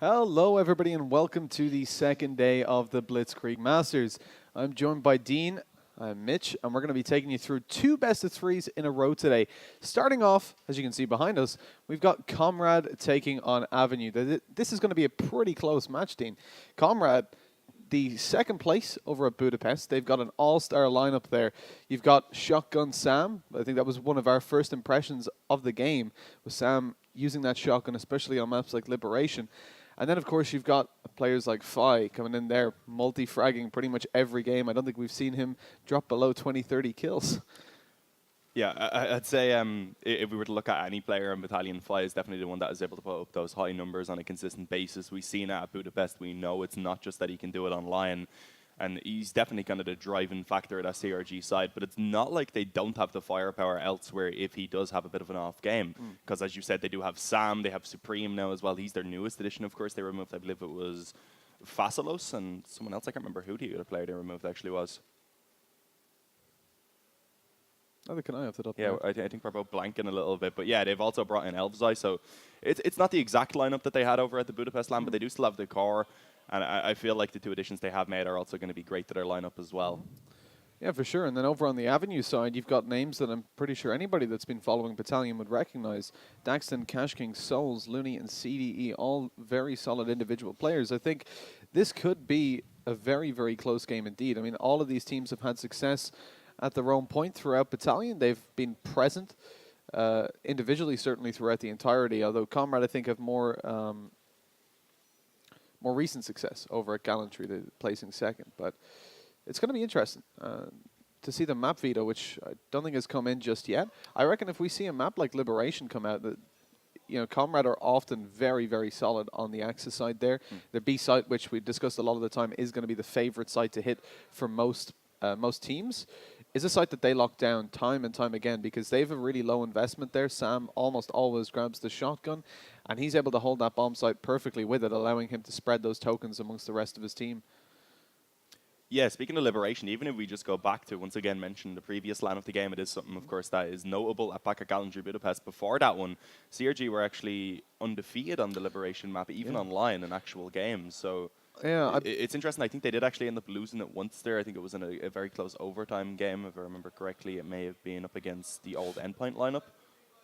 Hello, everybody, and welcome to the second day of the Blitzkrieg Masters. I'm joined by Dean, I'm Mitch, and we're going to be taking you through two best of threes in a row today. Starting off, as you can see behind us, we've got Comrade taking on Avenue. This is going to be a pretty close match, Dean. Comrade, the second place over at Budapest. They've got an all-star lineup there. You've got Shotgun Sam. I think that was one of our first impressions of the game, was Sam using that shotgun, especially on maps like Liberation. And then, of course, you've got players like Fi coming in there, multi-fragging pretty much every game. I don't think we've seen him drop below 20, 30 kills. Yeah, I'd say if we were to look at any player in Battalion, Fi is definitely the one that is able to put up those high numbers on a consistent basis. We've seen it at Budapest. We know it's not just that he can do it online. And he's definitely kind of the driving factor at that CRG side. But it's not like they don't have the firepower elsewhere if he does have a bit of an off game. Because as you said, they do have Sam, they have Supreme now as well. He's their newest addition, of course. They removed, I believe it was Facilos and someone else. I can't remember who the other player they removed actually was. Neither can I off the top. Yeah, I think we're both blanking a little bit. But yeah, they've also brought in Elfzai. So it's not the exact lineup that they had over at the Budapest LAN, but they do still have the core. And I feel like the two additions they have made are also going to be great to their lineup as well. Yeah, for sure. And then over on the Avenue side, you've got names that I'm pretty sure anybody that's been following Battalion would recognize. Daxton, Cash King, Souls, Looney, and CDE, all very solid individual players. I think this could be a very, very close game indeed. I mean, all of these teams have had success at their own point throughout Battalion. They've been present individually, certainly throughout the entirety, although Comrade, I think, have more recent success over at Gallantry, placing second. But it's going to be interesting to see the map veto, which I don't think has come in just yet. I reckon if we see a map like Liberation come out, that Comrade are often very, very solid on the Axis side there. The B site, which we discussed a lot of the time, is going to be the favorite site to hit for most teams, is a site that they lock down time and time again because they have a really low investment there. Sam almost always grabs the shotgun, and he's able to hold that bomb site perfectly with it, allowing him to spread those tokens amongst the rest of his team. Yeah, speaking of Liberation, even if we just go back to, once again, mention the previous LAN of the game, it is something, of course, that is notable back at Gallantry Budapest. Before that one, CRG were actually undefeated on the Liberation map, even online in actual games. So yeah, it's interesting. I think they did actually end up losing it once there. I think it was in a very close overtime game, if I remember correctly. It may have been up against the old Endpoint lineup.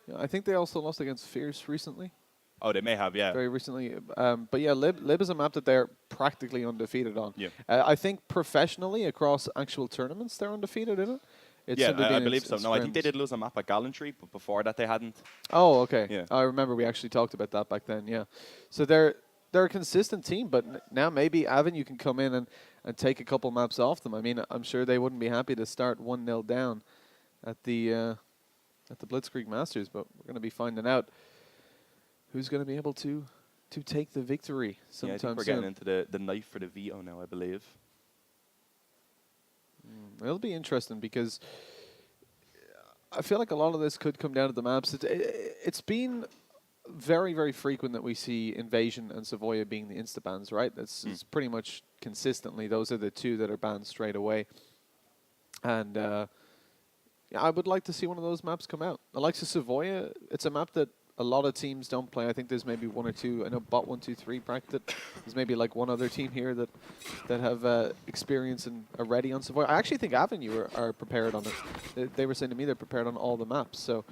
Yeah, I think they also lost against Fierce recently. Oh, they may have, yeah. Very recently. But yeah, Lib is a map that they're practically undefeated on. Yeah. I think professionally across actual tournaments, they're undefeated, isn't it? Yeah, I believe so. No, I think they did lose a map at Gallantry, but before that they hadn't. Oh, okay. Yeah. I remember we actually talked about that back then, yeah. So they're a consistent team, but now maybe Avenue can come in and take a couple maps off them. I mean, I'm sure they wouldn't be happy to start 1-0 down at the Blitzkrieg Masters, but we're going to be finding out who's going to be able to take the victory sometime I think we're getting into the knife for the veto now, I believe. It'll be interesting because I feel like a lot of this could come down to the maps. It's been very, very frequent that we see Invasion and Savoia being the insta-bans, right? It's pretty much consistently. Those are the two that are banned straight away. And yeah, I would like to see one of those maps come out. I like Savoia. It's a map that a lot of teams don't play. I think there's maybe one or two. I know Bot 123 practiced. There's maybe like one other team here that have experience and are ready on Savoia. I actually think Avenue are prepared on it. They were saying to me they're prepared on all the maps. So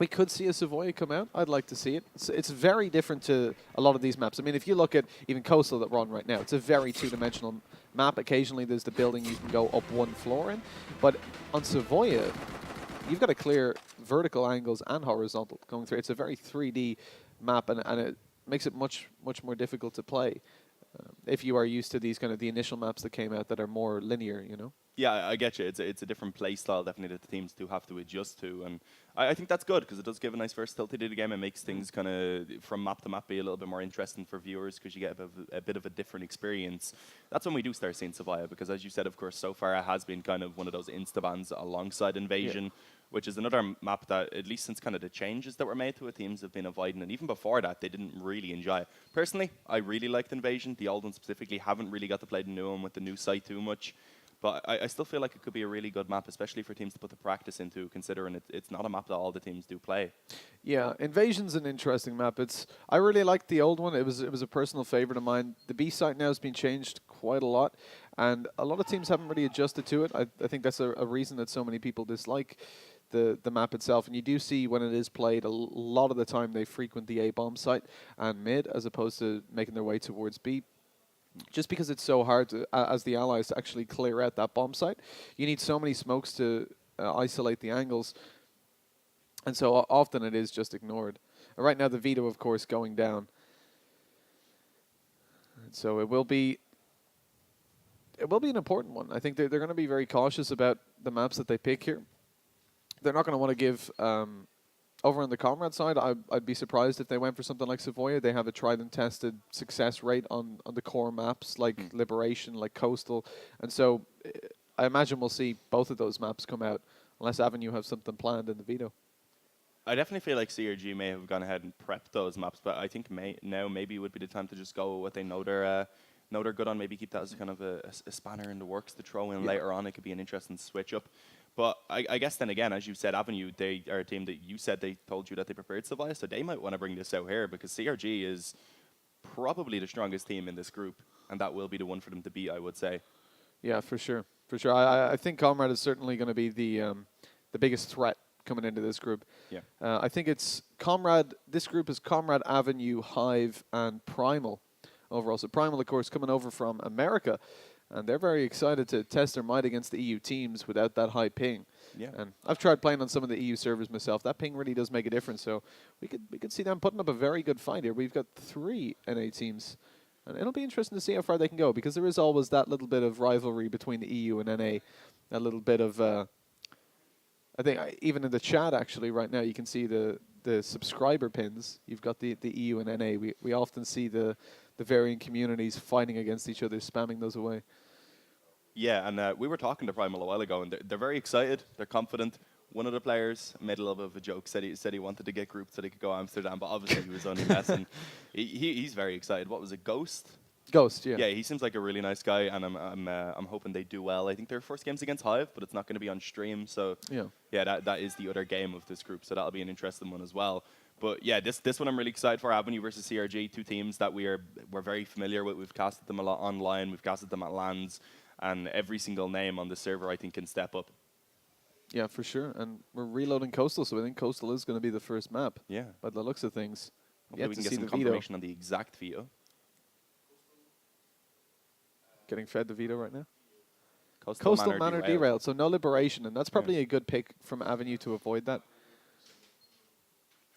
we could see a Savoia come out. I'd like to see it. It's very different to a lot of these maps. I mean, if you look at even Coastal that we're on right now, it's a very two-dimensional map. Occasionally there's the building you can go up one floor in. But on Savoia, you've got to clear vertical angles and horizontal going through. It's a very 3D map, and it makes it much more difficult to play if you are used to these kind of the initial maps that came out that are more linear, Yeah, I get you. It's a different play style, definitely, that the teams do have to adjust to. And I think that's good because it does give a nice versatility to the game. It makes things kind of, from map to map, be a little bit more interesting for viewers because you get a bit of a different experience. That's when we do start seeing Savoia because, as you said, of course, so far it has been kind of one of those insta-bans alongside Invasion, which is another map that, at least since kind of the changes that were made to it, teams have been avoiding. And even before that, they didn't really enjoy it. Personally, I really liked Invasion. The old one specifically haven't really got to play the new one with the new site too much. But I still feel like it could be a really good map, especially for teams to put the practice into, considering it's not a map that all the teams do play. Yeah, Invasion's an interesting map. I really liked the old one. It was a personal favorite of mine. The B site now has been changed quite a lot, and a lot of teams haven't really adjusted to it. I think that's a reason that so many people dislike the map itself. And you do see when it is played, a lot of the time they frequent the A bomb site and mid, as opposed to making their way towards B. Just because it's so hard to, as the allies to actually clear out that bomb site. You need so many smokes to isolate the angles, and so often it is just ignored. Right now the veto, of course, going down. And so it will be an important one. I think they're going to be very cautious about the maps that they pick here. They're not going to want to give... over on the Comrade side, I'd be surprised if they went for something like Savoia. They have a tried and tested success rate on the core maps like Liberation, like Coastal. And so I imagine we'll see both of those maps come out, unless Avenue have something planned in the veto. I definitely feel like CRG may have gone ahead and prepped those maps, but I think now maybe would be the time to just go with what they know they're good on. Maybe keep that as kind of a spanner in the works to throw in later on. It could be an interesting switch up. But I guess then again, as you said, Avenue, they are a team that you said they told you that they preferred Savoia, so they might want to bring this out here because CRG is probably the strongest team in this group, and that will be the one for them to beat, I would say. Yeah, for sure. For sure. I think Comrade is certainly going to be the biggest threat coming into this group. Yeah. I think it's Comrade. This group is Comrade, Avenue, Hive, and Primal overall. So Primal, of course, coming over from America. And they're very excited to test their might against the EU teams without that high ping. Yeah. And I've tried playing on some of the EU servers myself. That ping really does make a difference. So we could see them putting up a very good fight here. We've got 3 NA teams. And it'll be interesting to see how far they can go, because there is always that little bit of rivalry between the EU and NA. A little bit of... I think even in the chat, actually, right now, you can see the subscriber pins. You've got the EU and NA. We often see the varying communities fighting against each other, spamming those away. Yeah, and we were talking to Primal a while ago, and they're very excited. They're confident. One of the players made a little bit of a joke, said he wanted to get grouped so they could go to Amsterdam, but obviously he was only messing. He's very excited. What was it, Ghost? Ghost, yeah. Yeah, he seems like a really nice guy, and I'm hoping they do well. I think their first game's against Hive, but it's not going to be on stream, so yeah, that is the other game of this group, so that'll be an interesting one as well. But yeah, this one I'm really excited for. Avenue versus CRG, 2 teams that we're very familiar with. We've casted them a lot online. We've casted them at LANs, and every single name on the server I think can step up. Yeah, for sure. And we're reloading Coastal, so I think Coastal is going to be the first map. Yeah. By the looks of things. Hopefully we can get some confirmation on the exact veto. Getting fed the veto right now. Coastal Manor derailed, so no Liberation, and that's probably a good pick from Avenue to avoid that.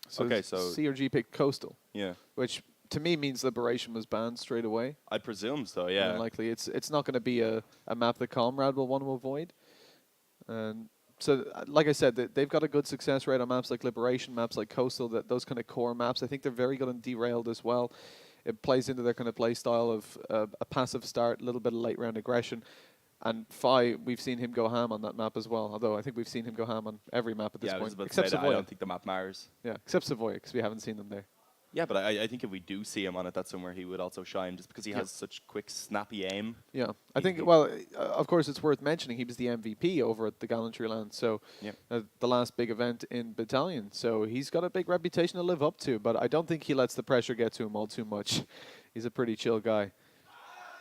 So okay, so CRG picked Coastal. Yeah. Which to me means Liberation was banned straight away. I presume so, yeah. Unlikely. It's not going to be a map that Comrade will want to avoid. And so, like I said, they've got a good success rate on maps like Liberation, maps like Coastal, those kind of core maps. I think they're very good on Derailed as well. It plays into their kind of play style of a passive start, a little bit of late round aggression. And Fi, we've seen him go ham on that map as well. Although I think we've seen him go ham on every map at this point, except Savoia. I don't think the map matters. Yeah, except Savoia, because we haven't seen them there. Yeah, but I think if we do see him on it, that's somewhere he would also shine, just because he has such quick, snappy aim. Yeah, I think, well, of course, it's worth mentioning he was the MVP over at the Gallantry Land, so the last big event in Battalion. So he's got a big reputation to live up to, but I don't think he lets the pressure get to him all too much. He's a pretty chill guy.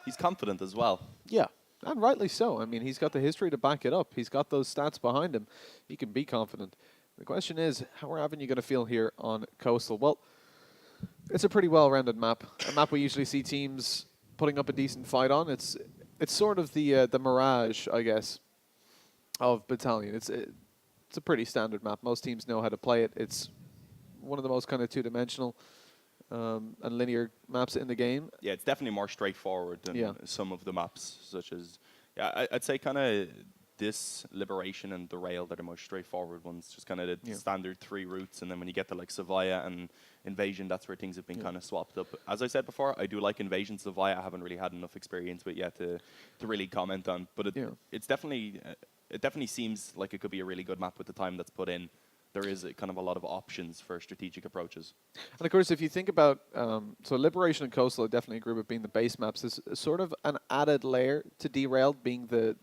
He's confident as well. Yeah, and rightly so. I mean, he's got the history to back it up. He's got those stats behind him. He can be confident. The question is, how are Avenue going to feel here on Coastal? Well, it's a pretty well-rounded map. A map we usually see teams putting up a decent fight on. It's sort of the Mirage, I guess, of Battalion. It's a pretty standard map. Most teams know how to play it. It's one of the most kind of two-dimensional and linear maps in the game. Yeah, it's definitely more straightforward than some of the maps, such as I'd say kind of this Liberation and the Rail are the most straightforward ones. Just kind of the standard 3 routes, and then when you get to like Savoia and Invasion, that's where things have been kind of swapped up. As I said before, I do like Invasion. Savoia I haven't really had enough experience with yet to really comment on, but it's definitely it definitely seems like it could be a really good map with the time that's put in. there is kind of a lot of options for strategic approaches. And of course, if you think about, so Liberation and Coastal, I definitely agree with being the base maps. Is sort of an added layer to Derailed being the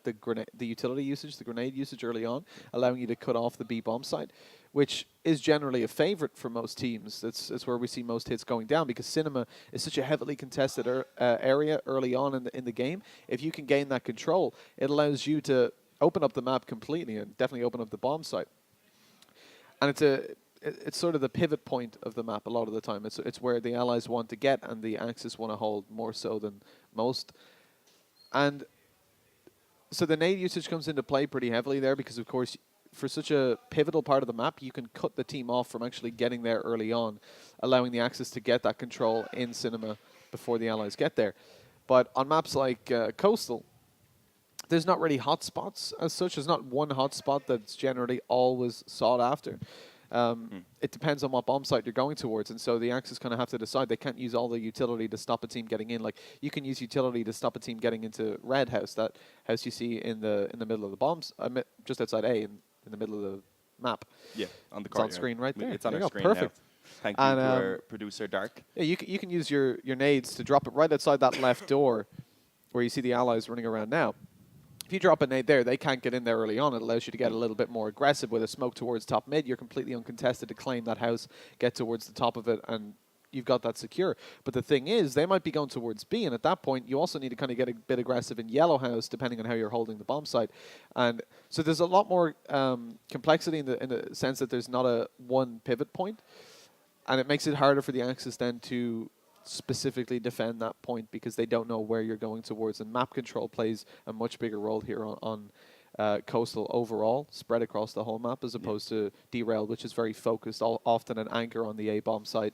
utility usage, the grenade usage early on, allowing you to cut off the B bomb site, which is generally a favorite for most teams. That's where we see most hits going down, because Cinema is such a heavily contested area early on in the game. If you can gain that control, it allows you to open up the map completely and definitely open up the bomb site. And it's sort of the pivot point of the map a lot of the time. It's where the allies want to get and the Axis want to hold more so than most. And so the nade usage comes into play pretty heavily there, because of course for such a pivotal part of the map, you can cut the team off from actually getting there early on, allowing the Axis to get that control in Cinema before the allies get there. But on maps like Coastal, there's not really hotspots as such. There's not one hotspot that's generally always sought after. It depends on what bomb site you're going towards, and so the Axis kind of have to decide. They can't use all the utility to stop a team getting in. Like, you can use utility to stop a team getting into Red House, that house you see in the middle of the bombs, just outside A, in the middle of the map. Yeah, on the it's on screen right there. It's on our screen perfect. Now. Thank you to our producer, Dark. Yeah, you can use your nades to drop it right outside that left door where you see the allies running around now. If you drop a nade there, they can't get in there early on. It allows you to get a little bit more aggressive with a smoke towards top mid. You're completely uncontested to claim that house, get towards the top of it, and you've got that secure. But the thing is, they might be going towards B, and at that point, you also need to kind of get a bit aggressive in yellow house, depending on how you're holding the bomb site. And so there's a lot more complexity in the sense that there's not a one pivot point, and it makes it harder for the Axis then to specifically defend that point, because they don't know where you're going towards. And map control plays a much bigger role here on Coastal overall, spread across the whole map, as opposed to Derailed, which is very focused, often an anchor on the A bomb site.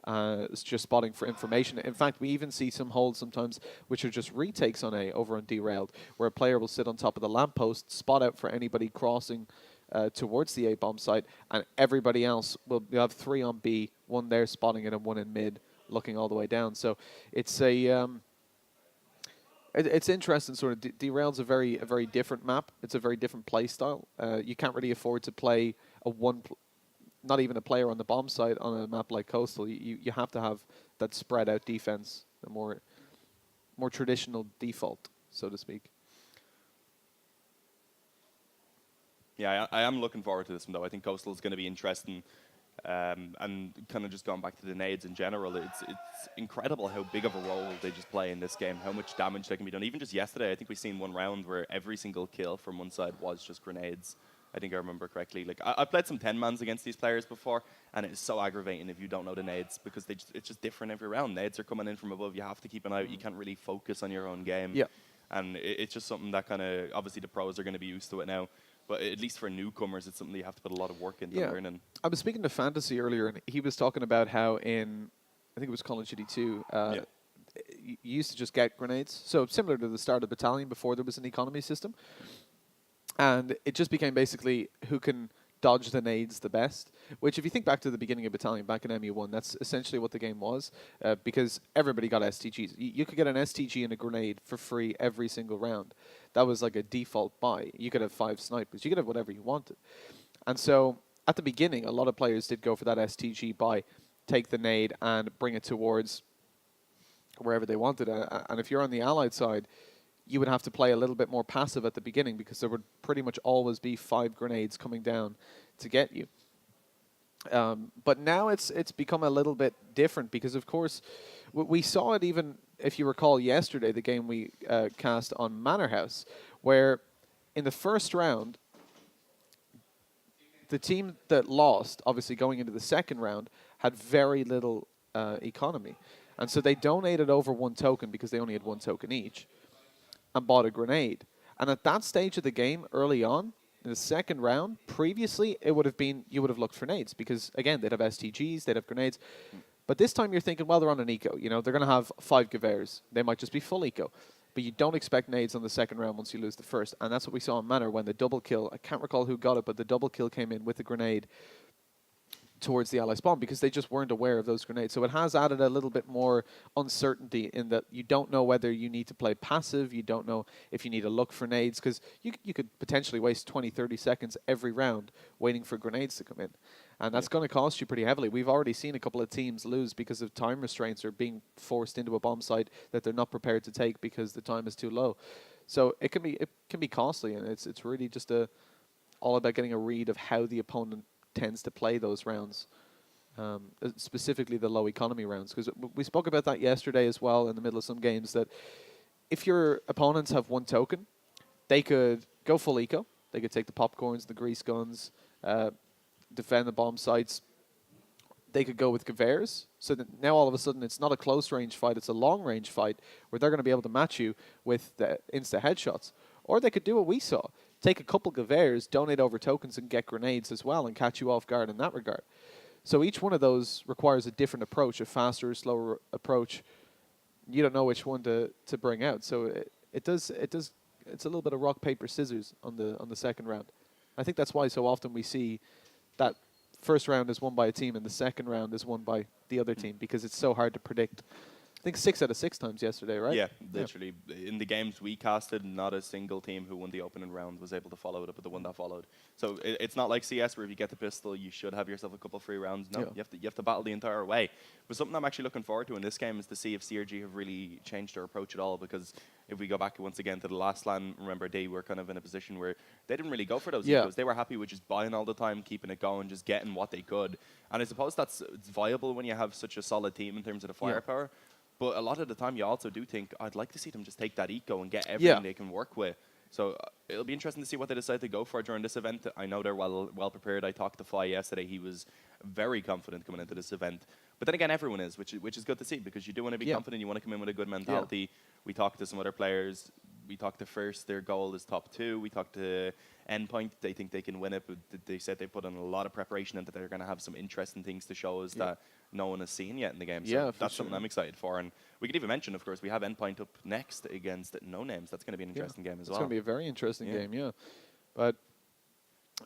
It's just spotting for information. In fact, we even see some holds sometimes which are just retakes on A over on Derailed, where a player will sit on top of the lamppost, spot out for anybody crossing towards the A bomb site, and everybody else will have 3 on B, 1 there spotting it and 1 in mid, looking all the way down. So it's it's interesting. Sort of Derailed's a very different map. It's a very different play style. You can't really afford to play not even a player on the bomb site on a map like Coastal. You have to have that spread out defense, the more traditional default, so to speak. Yeah, I am looking forward to this one, though. I think Coastal is going to be interesting. And kind of just going back to the nades in general, it's incredible how big of a role they just play in this game, how much damage they can be done. Even just yesterday, I think we seen one round where every single kill from one side was just grenades. I think I remember correctly. Like, I played some 10-mans against these players before, and it's so aggravating if you don't know the nades, because it's just different every round. Nades are coming in from above. You have to keep an eye out. You can't really focus on your own game. Yeah. And it's just something that kind of, obviously the pros are going to be used to it now. But at least for newcomers, it's something you have to put a lot of work into learning. I was speaking to Fantasy earlier, and he was talking about how I think it was Call of Duty 2, you used to just get grenades. So similar to the start of Battalion before there was an economy system. And it just became basically who can dodge the nades the best, which if you think back to the beginning of Battalion, back in MU1, that's essentially what the game was, because everybody got STGs. You could get an STG and a grenade for free every single round. That was like a default buy. You could have 5 snipers. You could have whatever you wanted. And so at the beginning, a lot of players did go for that STG buy, take the nade and bring it towards wherever they wanted. And if you're on the Allied side, you would have to play a little bit more passive at the beginning, because there would pretty much always be 5 grenades coming down to get you. But now it's become a little bit different, because of course we saw it even, if you recall yesterday, the game we cast on Manor House, where in the first round the team that lost, obviously going into the second round, had very little economy, and so they donated over 1 token, because they only had 1 token each, and bought a grenade. And at that stage of the game, early on, in the second round, previously, it would have been, you would have looked for nades, because, again, they'd have STGs, they'd have grenades. But this time you're thinking, well, they're on an eco. You know, they're going to have 5 Gevers. They might just be full eco. But you don't expect nades on the second round once you lose the first. And that's what we saw in Manor when the double kill, I can't recall who got it, but the double kill came in with a grenade towards the ally spawn because they just weren't aware of those grenades. So it has added a little bit more uncertainty in that you don't know whether you need to play passive, you don't know if you need to look for nades, because you could potentially waste 20, 30 seconds every round waiting for grenades to come in. And that's going to cost you pretty heavily. We've already seen a couple of teams lose because of time restraints or being forced into a bomb site that they're not prepared to take because the time is too low. So it can be costly, and it's really just all about getting a read of how the opponent tends to play those rounds, specifically the low economy rounds. Because we spoke about that yesterday as well in the middle of some games, that if your opponents have one token, they could go full eco. They could take the popcorns, the grease guns, defend the bomb sites. They could go with Gewehr's, so that now all of a sudden it's not a close range fight, it's a long range fight where they're going to be able to match you with the insta headshots. Or they could do what we saw, take a couple Gewehr's, donate over tokens and get grenades as well and catch you off guard in that regard. So each one of those requires a different approach, a faster, slower approach. You don't know which one to bring out. So it's a little bit of rock, paper, scissors on the second round. I think that's why so often we see that first round is won by a team and the second round is won by the other team because it's so hard to predict. I think 6 out of 6 times yesterday, right? Yeah, literally. Yeah. In the games we casted, not a single team who won the opening round was able to follow it up with the one that followed. So it's not like CS where if you get the pistol, you should have yourself a couple free rounds. No, you have to battle the entire way. But something I'm actually looking forward to in this game is to see if CRG have really changed their approach at all, because if we go back once again to the last LAN, remember they were kind of in a position where they didn't really go for those ecos. They were happy with just buying all the time, keeping it going, just getting what they could. And I suppose it's viable when you have such a solid team in terms of the firepower. But a lot of the time, you also do think, I'd like to see them just take that eco and get everything they can work with. So it'll be interesting to see what they decide to go for during this event. I know they're well prepared. I talked to Fly yesterday. He was very confident coming into this event. But then again, everyone is, which is good to see, because you do want to be confident. You want to come in with a good mentality. We talked to some other players. We talked to First. Their goal is top 2. We talked to Endpoint. They think they can win it, but they said they put in a lot of preparation and that they're going to have some interesting things to show us that no one has seen yet in the game. So that's something I'm excited for. And we could even mention, of course, we have Endpoint up next against No Names. That's going to be an interesting game as well. It's going to be a very interesting game, But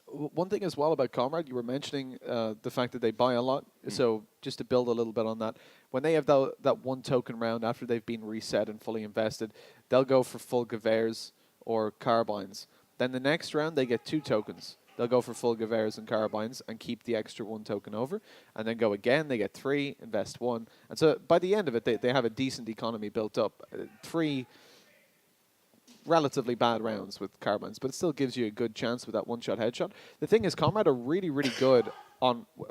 one thing as well about Comrade, you were mentioning the fact that they buy a lot. So just to build a little bit on that, when they have that one token round after they've been reset and fully invested, they'll go for full Gewehr's or carbines. Then the next round, they get 2 tokens. They'll go for full Gewehr's and carbines and keep the extra 1 token over, and then go again. They get 3, invest 1. And so by the end of it, they have a decent economy built up. 3 relatively bad rounds with carbines, but it still gives you a good chance with that one-shot headshot. The thing is, Comrade are really, really good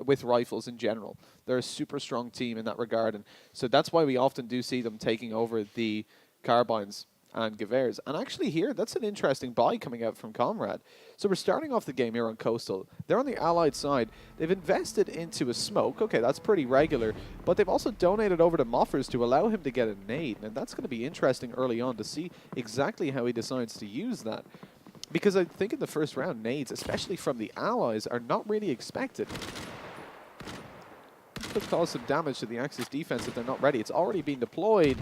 with rifles in general. They're a super strong team in that regard, and so that's why we often do see them taking over the carbines and Gewehr's. And actually here, that's an interesting buy coming out from Comrade. So we're starting off the game here on Coastal. They're on the Allied side. They've invested into a smoke. Okay, that's pretty regular. But they've also donated over to Moffers to allow him to get a nade. And that's going to be interesting early on to see exactly how he decides to use that. Because I think in the first round, nades, especially from the Allies, are not really expected. Could cause some damage to the Axis defense if they're not ready. It's already been deployed.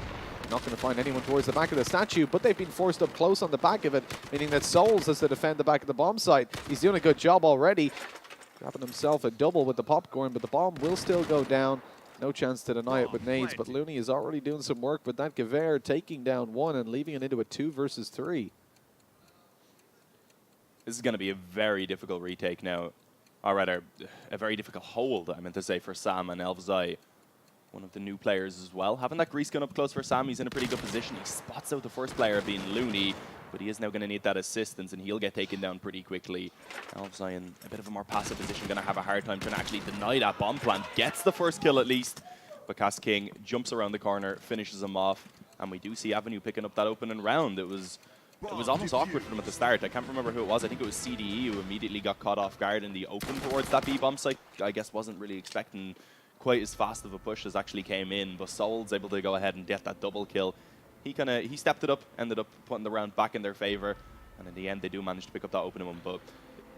Not going to find anyone towards the back of the statue, but they've been forced up close on the back of it, meaning that Souls has to defend the back of the bomb site. He's doing a good job already, grabbing himself a double with the popcorn, but the bomb will still go down. No chance to deny it with nades, but Looney is already doing some work with that Gewehr, taking down 1 and leaving it into a 2 versus 3. This is going to be a very difficult retake now. Or rather, a very difficult hold, I meant to say, for Sam and Elfzai. One of the new players as well. Having that grease gun up close for Sam, he's in a pretty good position. He spots out the first player being Looney, but he is now going to need that assistance, and he'll get taken down pretty quickly. Elfzai in a bit of a more passive position, going to have a hard time trying to actually deny that bomb plant. Gets the first kill at least, but Cass King jumps around the corner, finishes him off, and we do see Avenue picking up that opening round. It was almost awkward for him at the start. I can't remember who it was. I think it was CDE who immediately got caught off guard in the open towards that B-bomb site. I guess wasn't really expecting quite as fast of a push as actually came in, but Soul's able to go ahead and get that double kill. He stepped it up, ended up putting the round back in their favor, and in the end they do manage to pick up that opening one. But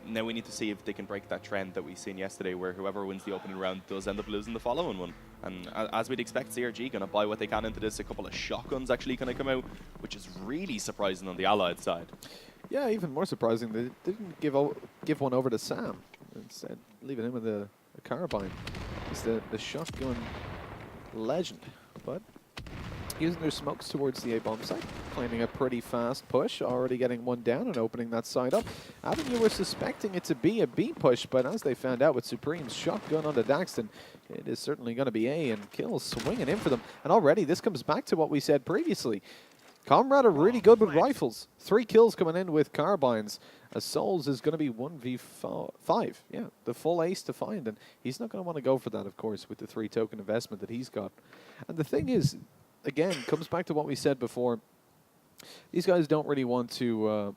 now we need to see if they can break that trend that we seen yesterday, where whoever wins the opening round does end up losing the following one. And as we'd expect, CRG going to buy what they can into this. A couple of shotguns actually going to come out, which is really surprising on the Allied side. Yeah, even more surprising, they didn't give one over to Sam, instead leaving him with a carbine. He's the shotgun legend, but using their smokes towards the A-bomb site, planning a pretty fast push, already getting one down and opening that side up. Avenue were suspecting it to be a B push, but as they found out with Supreme's shotgun onto Daxton, it is certainly going to be A, and Kill swinging in for them. And already this comes back to what we said previously. Comrade are really good with rifles. 3 kills coming in with carbines. As Souls is going to be 1v5. Yeah, the full ace to find, and he's not going to want to go for that, of course, with the 3 token investment that he's got. And the thing is, again, comes back to what we said before. These guys don't really want to...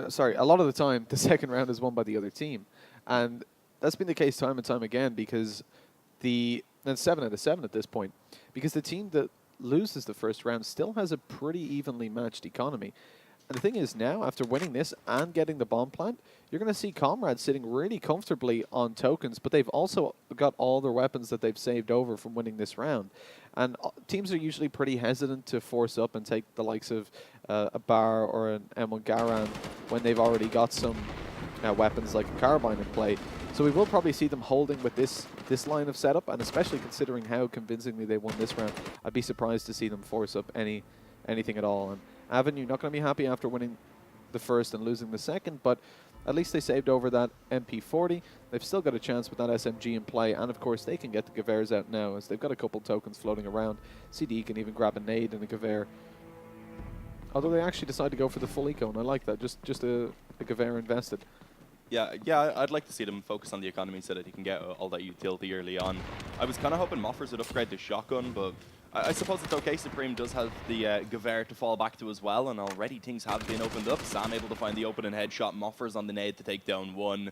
sorry, a lot of the time, the second round is won by the other team. And that's been the case time and time again because and 7 out of 7 at this point. Because the team that loses the first round still has a pretty evenly matched economy. And the thing is now, after winning this and getting the bomb plant, you're going to see Comrade sitting really comfortably on tokens, but they've also got all their weapons that they've saved over from winning this round. And teams are usually pretty hesitant to force up and take the likes of a Bar or an M1 Garan when they've already got some weapons like a carbine in play. So we will probably see them holding with this line of setup, and especially considering how convincingly they won this round, I'd be surprised to see them force up anything at all. And Avenue not going to be happy after winning the first and losing the second, but at least they saved over that MP40. They've still got a chance with that SMG in play, and of course they can get the Gevers out now as they've got a couple tokens floating around. CD can even grab a nade and a Gever. Although they actually decide to go for the full eco, and I like that, just a Gever invested. Yeah, I'd like to see them focus on the economy so that he can get all that utility early on. I was kind of hoping Moffers would upgrade the shotgun, but I suppose it's okay. Supreme does have the Gewehr to fall back to as well, and already things have been opened up. Sam able to find the opening headshot, Moffers on the nade to take down one.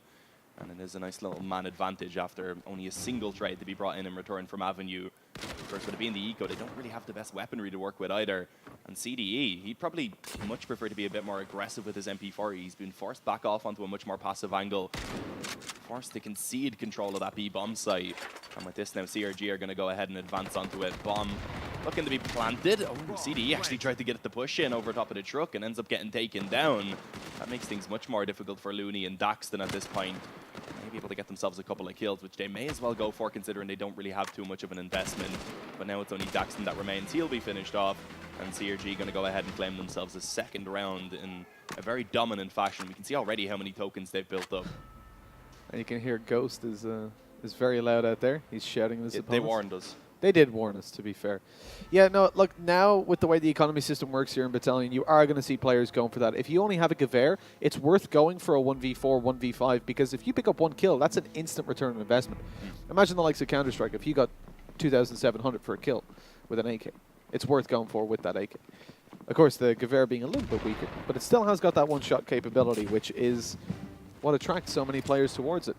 And it is a nice little man advantage after only a single trade to be brought in return from Avenue. Of course, with it being the eco, they don't really have the best weaponry to work with either. And CDE, he'd probably much prefer to be a bit more aggressive with his MP4. He's been forced back off onto a much more passive angle. Forced to concede control of that B bomb site. And with this now, CRG are going to go ahead and advance onto it. Bomb looking to be planted. Oh, CDE actually tried to get the push in over top of the truck and ends up getting taken down. That makes things much more difficult for Looney and Daxton at this point. Maybe able to get themselves a couple of kills, which they may as well go for considering they don't really have too much of an investment. But now it's only Daxton that remains. He'll be finished off, and CRG going to go ahead and claim themselves a second round in a very dominant fashion. We can see already how many tokens they've built up. And you can hear Ghost is very loud out there. He's shouting at his opponents. They warned us. They did warn us, to be fair. Yeah, no, look, now with the way the economy system works here in Battalion, you are going to see players going for that. If you only have a Gewehr, it's worth going for a 1v4, 1v5, because if you pick up one kill, that's an instant return on investment. Imagine the likes of Counter-Strike. If you got 2,700 for a kill with an AK, it's worth going for with that AK. Of course, the Gewehr being a little bit weaker, but it still has got that one-shot capability, which is what attracts so many players towards it.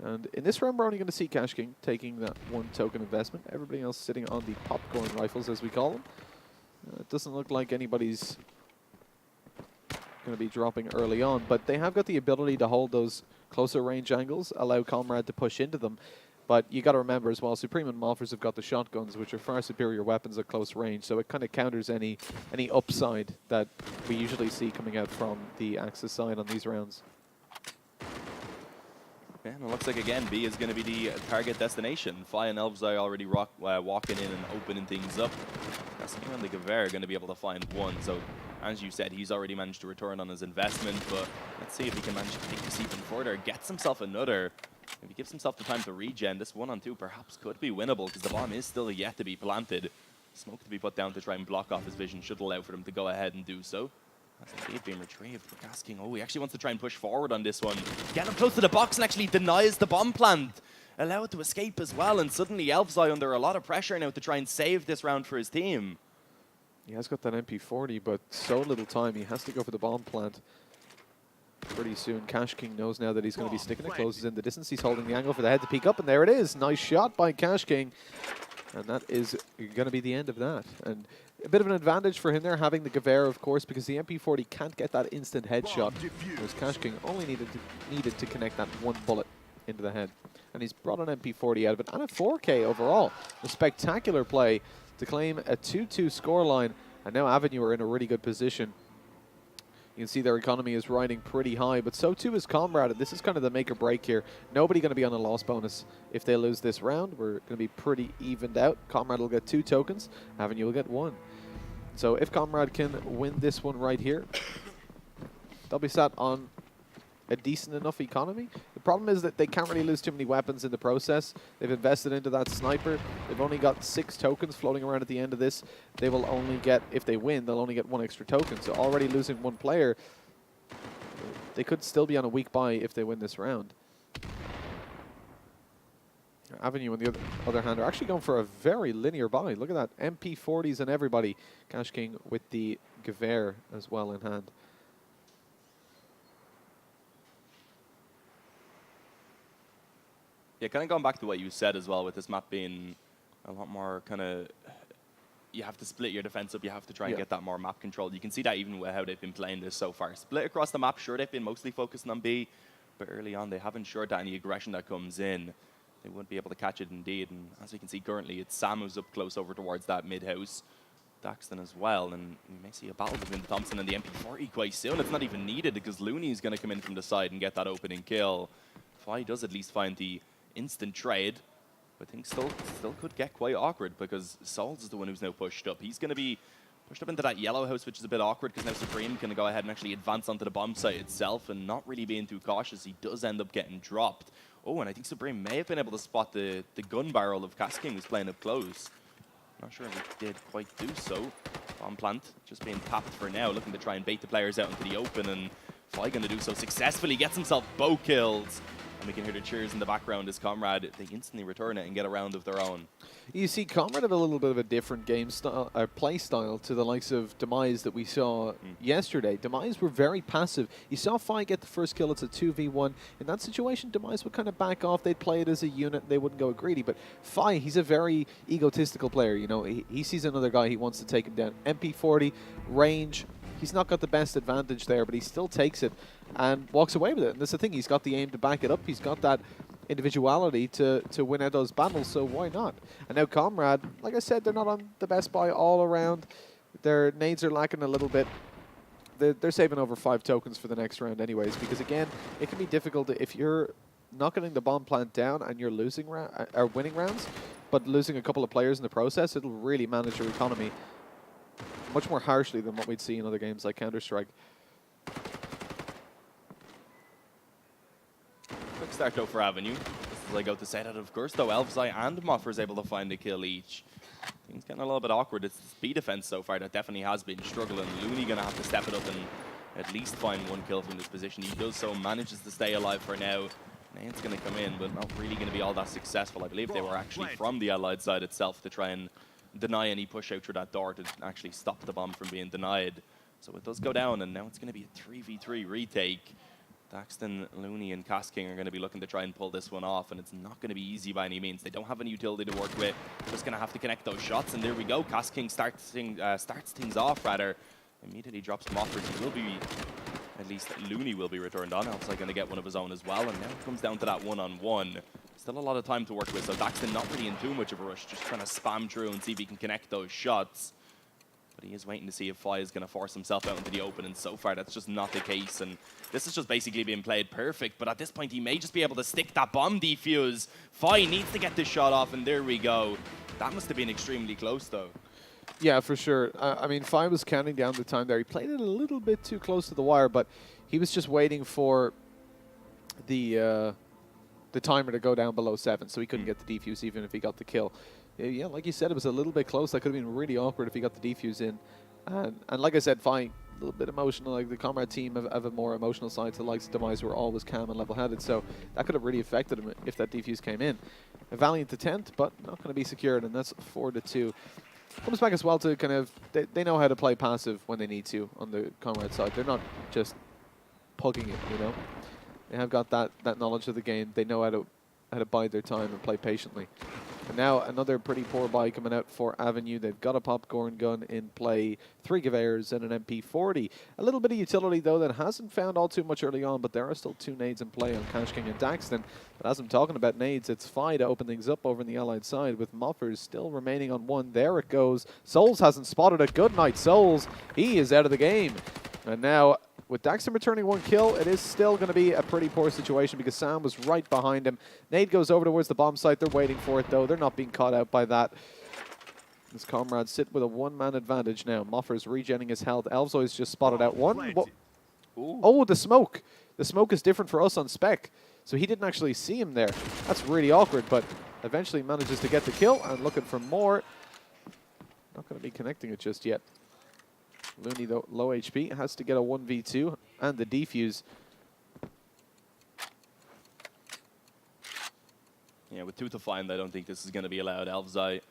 And in this round, we're only going to see Cash King taking that one token investment. Everybody else sitting on the popcorn rifles, as we call them. It doesn't look like anybody's going to be dropping early on, but they have got the ability to hold those closer range angles, allow Comrade to push into them. But you got to remember as well, Supreme and Malfers have got the shotguns, which are far superior weapons at close range, so it kind of counters any upside that we usually see coming out from the Axis side on these rounds. Yeah, and it looks like, again, B is going to be the target destination. Fly and Elfzai already walking in and opening things up. Caskane and the Gewehr are going to be able to find one. So, as you said, he's already managed to return on his investment. But let's see if he can manage to take this even further. Gets himself another. If he gives himself the time to regen, this 1-on-2 perhaps could be winnable because the bomb is still yet to be planted. Smoke to be put down to try and block off his vision should allow for him to go ahead and do so. That's indeed being retrieved. King, oh, he actually wants to try and push forward on this one. Get him close to the box and actually denies the bomb plant. Allow it to escape as well, and suddenly Elfzai under a lot of pressure now to try and save this round for his team. He has got that MP40, but so little time. He has to go for the bomb plant pretty soon. Cash King knows now that he's going to be sticking it closes in the distance. He's holding the angle for the head to peek up, and there it is. Nice shot by Cash King. And that is going to be the end of that. And a bit of an advantage for him there, having the Gewehr, of course, because the MP40 can't get that instant headshot. Whereas Cash King only needed to connect that one bullet into the head. And he's brought an MP40 out of it, and a 4K overall. A spectacular play to claim a 2-2 scoreline. And now Avenue are in a really good position. You can see their economy is riding pretty high, but so too is Comrade. This is kind of the make or break here. Nobody going to be on a loss bonus if they lose this round. We're going to be pretty evened out. Comrade will get 2 tokens. Avenue will get 1. So if Comrade can win this one right here, they'll be sat on a decent enough economy. The problem is that they can't really lose too many weapons in the process. They've invested into that sniper. They've only got 6 tokens floating around at the end of this. They will only get, if they win, they'll only get 1 extra token. So already losing 1 player, they could still be on a weak buy if they win this round. Avenue, on the other hand, are actually going for a very linear buy. Look at that. MP40s and everybody. Cash King with the Gewehr as well in hand. Yeah, kind of going back to what you said as well, with this map being a lot more kind of, you have to split your defense up, you have to try and get that more map control. You can see that even with how they've been playing this so far. Split across the map, sure, they've been mostly focusing on B, but early on they have ensured that any aggression that comes in, they wouldn't be able to catch it indeed. And as we can see currently, it's Sam who's up close over towards that mid-house. Daxton as well, and we may see a battle between Thompson and the MP40 quite soon. It's not even needed because Looney's going to come in from the side and get that opening kill. Fly does at least find the instant trade, but things still could get quite awkward because Souls is the one who's now pushed up. He's going to be pushed up into that yellow house, which is a bit awkward because now Supreme can go ahead and actually advance onto the bomb site itself, and not really being too cautious, he does end up getting dropped. Oh, and I think Supreme may have been able to spot the gun barrel of Cash King who's playing up close. Not sure if he did quite do so. Bomb plant just being tapped for now, looking to try and bait the players out into the open, and Fly going to do so successfully, gets himself both kills. And we can hear the cheers in the background as Comrade, they instantly return it and get a round of their own. You see, Comrade have a little bit of a different game style, play style to the likes of Demise that we saw yesterday. Demise were very passive. You saw Fi get the first kill. It's a 2v1. In that situation, Demise would kind of back off. They'd play it as a unit. They wouldn't go greedy. But Fi, he's a very egotistical player. You know, he sees another guy. He wants to take him down. MP40, range. He's not got the best advantage there, but he still takes it and walks away with it. And that's the thing. He's got the aim to back it up. He's got that individuality to win out those battles, so why not? And now Comrade, like I said, they're not on the best buy all around. Their nades are lacking a little bit. They're saving over 5 tokens for the next round anyways, because again, it can be difficult if you're not getting the bomb plant down and you're losing or winning rounds, but losing a couple of players in the process, it'll really manage your economy much more harshly than what we'd see in other games like Counter-Strike. Quick start though for Avenue. Just as I go to say that, of course, though, Elfzai and Moffer's able to find a kill each. Things getting a little bit awkward. It's speed defense so far that definitely has been struggling. Looney going to have to step it up and at least find 1 kill from this position. He does so, manages to stay alive for now. Nate's going to come in, but not really going to be all that successful. I believe they were actually from the Allied side itself to try and deny any push out through that door to actually stop the bomb from being denied. So it does go down, and now it's going to be a 3v3 retake. Daxton, Looney, and Cash King are going to be looking to try and pull this one off, and it's not going to be easy by any means. They don't have any utility to work with. They're just going to have to connect those shots, and there we go. Cash King starts things off, rather. Immediately drops Moffers. He will be, at least Looney will be returned on. Elfzai going to get one of his own as well, and now it comes down to that one-on-one. Still a lot of time to work with, so Daxton not really in too much of a rush, just trying to spam through and see if he can connect those shots. But he is waiting to see if Fi is going to force himself out into the open, and so far that's just not the case. And this is just basically being played perfect, but at this point he may just be able to stick that bomb defuse. Fi needs to get this shot off, and there we go. That must have been extremely close, though. Yeah, for sure. I mean, Fi was counting down the time there. He played it a little bit too close to the wire, but he was just waiting for the timer to go down below 7, so he couldn't get the defuse even if he got the kill. Yeah, like you said, it was a little bit close. That could have been really awkward if he got the defuse in. And like I said, fine, a little bit emotional. Like the Comrade team have a more emotional side to the likes of Demise, who are always calm and level-headed. So that could have really affected him if that defuse came in. A Valiant to 10th, but not going to be secured, and that's 4-2. Comes back as well to kind of, they know how to play passive when they need to on the Comrade side. They're not just pugging it, you know. They have got that knowledge of the game. They know how to bide their time and play patiently. And now another pretty poor buy coming out for Avenue. They've got a popcorn gun in play, 3 Gewehrs and an MP40. A little bit of utility, though, that hasn't found all too much early on, but there are still 2 nades in play on Cash King and Daxton. But as I'm talking about nades, it's Fi to open things up over on the Allied side, with Moffers still remaining on 1. There it goes. Souls hasn't spotted it. Good night, Souls. He is out of the game. And now with Daxton returning 1 kill, it is still going to be a pretty poor situation because Sam was right behind him. Nade goes over towards the bomb site. They're waiting for it, though. They're not being caught out by that. His comrades sit with a 1-man advantage now. Moffer's regenning his health. Elvzoi's just spotted out one. Oh, the smoke. The smoke is different for us on spec. So he didn't actually see him there. That's really awkward, but eventually manages to get the kill and looking for more. Not going to be connecting it just yet. Looney, though, low HP, has to get a 1v2 and the defuse. Yeah, with 2 to find, I don't think this is going to be allowed. Elvzoi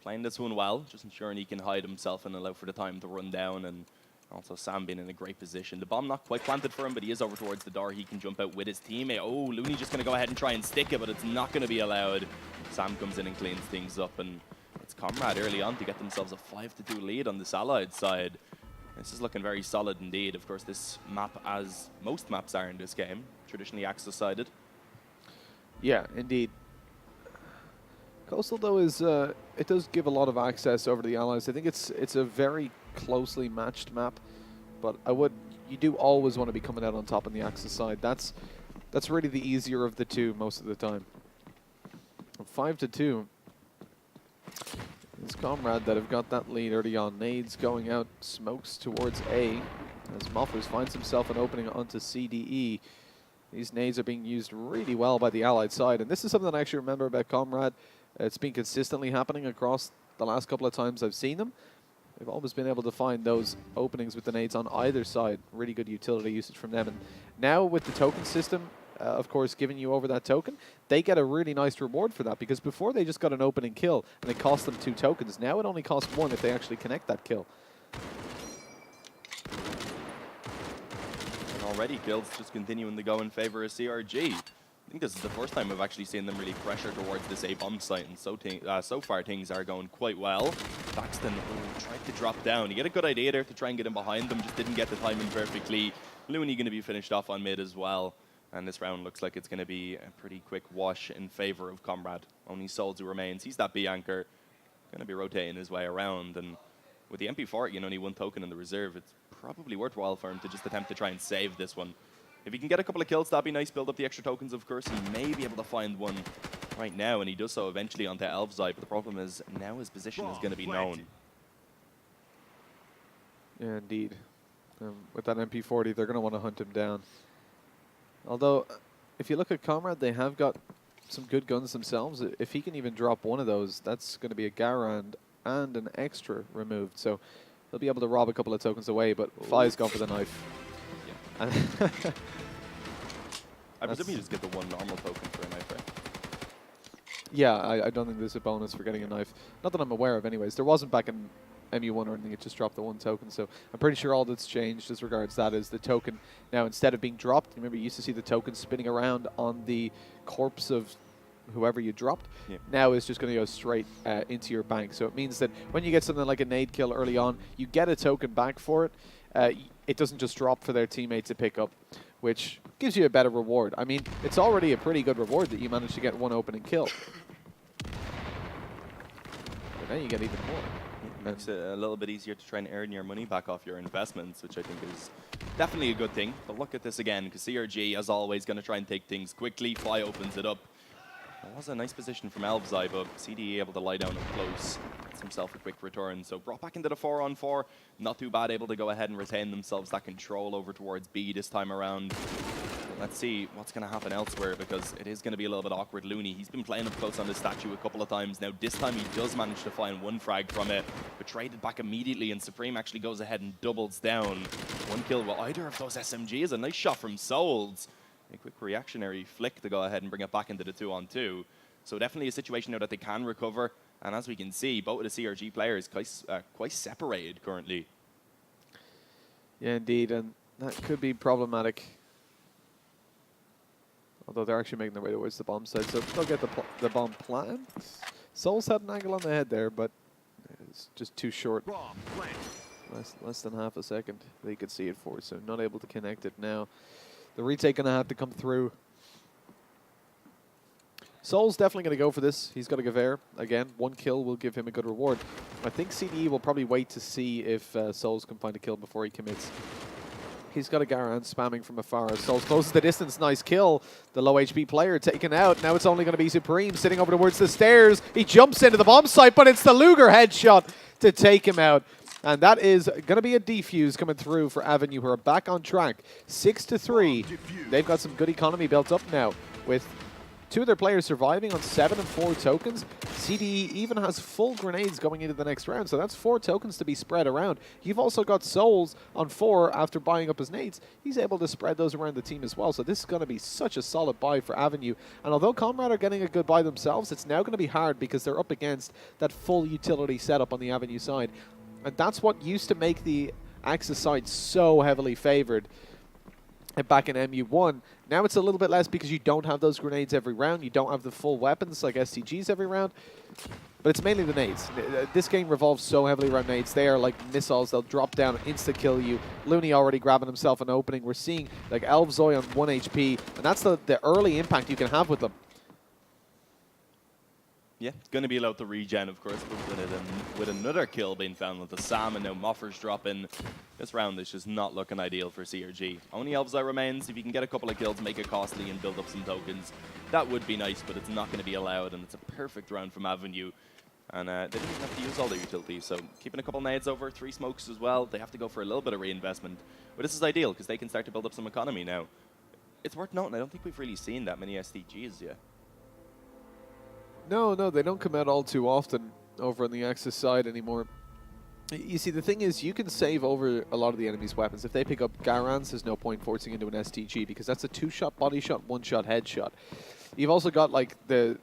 playing this one well, just ensuring he can hide himself and allow for the time to run down. And also Sam being in a great position. The bomb not quite planted for him, but he is over towards the door. He can jump out with his teammate. Oh, Looney just going to go ahead and try and stick it, but it's not going to be allowed. Sam comes in and cleans things up, and it's Comrade early on to get themselves a 5-2 lead on this Allied side. This is looking very solid indeed. Of course, this map, as most maps are in this game, traditionally Axis-sided. Yeah, indeed. Coastal, though, is it does give a lot of access over to the Allies. I think it's a very closely matched map, but you do always want to be coming out on top on the Axis side. That's really the easier of the two most of the time. 5-2. It's Comrade that have got that lead early on. Nades going out, smokes towards A, as Moffers finds himself an opening onto CDE. These nades are being used really well by the Allied side, and this is something that I actually remember about Comrade. It's been consistently happening across the last couple of times I've seen them. They've always been able to find those openings with the nades on either side. Really good utility usage from them. And now with the token system, of course, giving you over that token, they get a really nice reward for that, because before they just got an opening kill and it cost them 2 tokens. Now it only costs 1 if they actually connect that kill. And already kills just continuing to go in favor of CRG. I think this is the first time we've actually seen them really pressure towards this A bomb site, and so far things are going quite well. Daxton tried to drop down. He had a good idea there to try and get him behind them, just didn't get the timing perfectly. Looney going to be finished off on mid as well. And this round looks like it's going to be a pretty quick wash in favor of Comrade. Only Souls who remains. He's that B anchor. Going to be rotating his way around. And with the MP40 and only 1 token in the reserve, it's probably worthwhile for him to just attempt to try and save this one. If he can get a couple of kills, that'd be nice. Build up the extra tokens, of course. He may be able to find one right now, and he does so eventually onto Elvzoi. But the problem is now his position is going to be known. Yeah, indeed. With that MP40, they're going to want to hunt him down. Although, if you look at Comrade, they have got some good guns themselves. If he can even drop one of those, that's going to be a Garand and an extra removed. So he'll be able to rob a couple of tokens away, but Fi's gone for the knife. Yeah. I presume you just get the 1 normal token for a knife, right? Yeah, I don't think there's a bonus for getting a knife. Not that I'm aware of anyways. There wasn't back in MU1 or anything, it just dropped the 1 token. So I'm pretty sure all that's changed as regards that is the token. Now, instead of being dropped, remember you used to see the token spinning around on the corpse of whoever you dropped. Yep. Now it's just going to go straight into your bank. So it means that when you get something like a nade kill early on, you get a token back for it. It doesn't just drop for their teammate to pick up, which gives you a better reward. I mean, it's already a pretty good reward that you managed to get 1 opening kill. But now you get even more. It makes it a little bit easier to try and earn your money back off your investments, which I think is definitely a good thing. But look at this again, because CRG, as always, going to try and take things quickly. Fi opens it up. That was a nice position from Elvzoi, but CDE able to lie down up close. Gets himself a quick return. So brought back into the 4-on-4. Not too bad, able to go ahead and retain themselves that control over towards B this time around. Let's see what's going to happen elsewhere, because it is going to be a little bit awkward. Looney, he's been playing up close on the statue a couple of times now. This time he does manage to find 1 frag from it, but traded back immediately, and Supreme actually goes ahead and doubles down. 1 kill with either of those SMGs. A nice shot from Souls. A quick reactionary flick to go ahead and bring it back into the 2-on-2. So definitely a situation now that they can recover. And as we can see, both of the CRG players quite separated currently. Yeah, indeed. And that could be problematic. Although they're actually making their way towards the bomb side. So they'll get the bomb plant. Souls had an angle on the head there, but it's just too short. Less than half a second they could see it for. So not able to connect it now. The retake going to have to come through. Soul's definitely going to go for this. He's got a Gewehr. Again, 1 kill will give him a good reward. I think CDE will probably wait to see if Souls can find a kill before he commits. He's got a Garan spamming from afar. Souls closes the distance. Nice kill. The low HP player taken out. Now it's only going to be Supreme sitting over towards the stairs. He jumps into the bomb site, but it's the Luger headshot to take him out. And that is going to be a defuse coming through for Avenue, who are back on track. 6-3. They've got some good economy built up now with 2 of their players surviving on 7 and 4 tokens. CDE even has full grenades going into the next round, so that's 4 tokens to be spread around. You've also got Souls on 4 after buying up his nades. He's able to spread those around the team as well, so this is going to be such a solid buy for Avenue. And although Comrade are getting a good buy themselves, it's now going to be hard because they're up against that full utility setup on the Avenue side. And that's what used to make the Axis side so heavily favored back in MU1. Now it's a little bit less because you don't have those grenades every round. You don't have the full weapons like STGs every round. But it's mainly the nades. This game revolves so heavily around nades. They are like missiles. They'll drop down and insta-kill you. Looney already grabbing himself an opening. We're seeing like Elvzoy on 1 HP. And that's the early impact you can have with them. Yeah, going to be allowed to regen, of course, but with another kill being found with the Sam and now Moffers dropping. This round is just not looking ideal for CRG. Only Elvzoy remains. If you can get a couple of kills, make it costly and build up some tokens, that would be nice, but it's not going to be allowed, and it's a perfect round from Avenue. And they didn't even have to use all their utilities, so keeping a couple nades over, 3 smokes as well. They have to go for a little bit of reinvestment. But this is ideal, because they can start to build up some economy now. It's worth noting, I don't think we've really seen that many SDGs yet. No, they don't come out all too often over on the Axis side anymore. You see, the thing is, you can save over a lot of the enemy's weapons. If they pick up Garans, there's no point forcing into an STG because that's a 2-shot body shot, 1-shot headshot. You've also got like the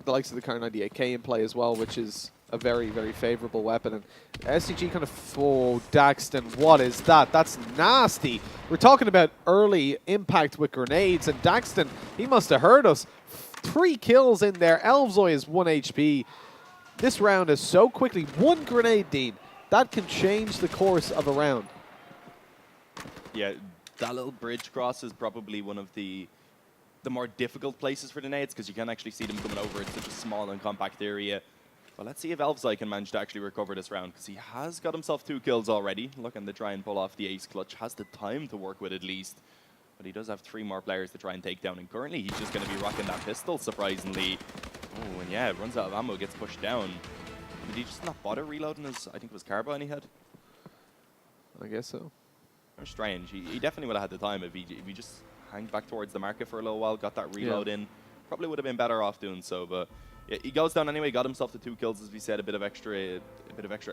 likes of the Car 98K in play as well, which is a very, very favorable weapon. And STG kind of, oh, Daxton, what is that? That's nasty. We're talking about early impact with grenades, and Daxton, he must have heard us. 3 kills in there. Elvzoy is 1 HP. This round is so quickly. 1 grenade, Dean. That can change the course of a round. Yeah, that little bridge cross is probably one of the more difficult places for the nades because you can actually see them coming over in such a small and compact area. Well, let's see if Elvzoy can manage to actually recover this round because he has got himself 2 kills already. Looking to try and pull off the ace clutch. Has the time to work with at least. But he does have 3 more players to try and take down. And currently, he's just going to be rocking that pistol, surprisingly. Oh, and yeah, runs out of ammo, gets pushed down. Did he just not bother reloading his, I think it was carbine he had? I guess so. Or strange. He definitely would have had the time if he just hanged back towards the market for a little while, got that reload in. Probably would have been better off doing so, but yeah, he goes down anyway, got himself the 2 kills, as we said, a bit of extra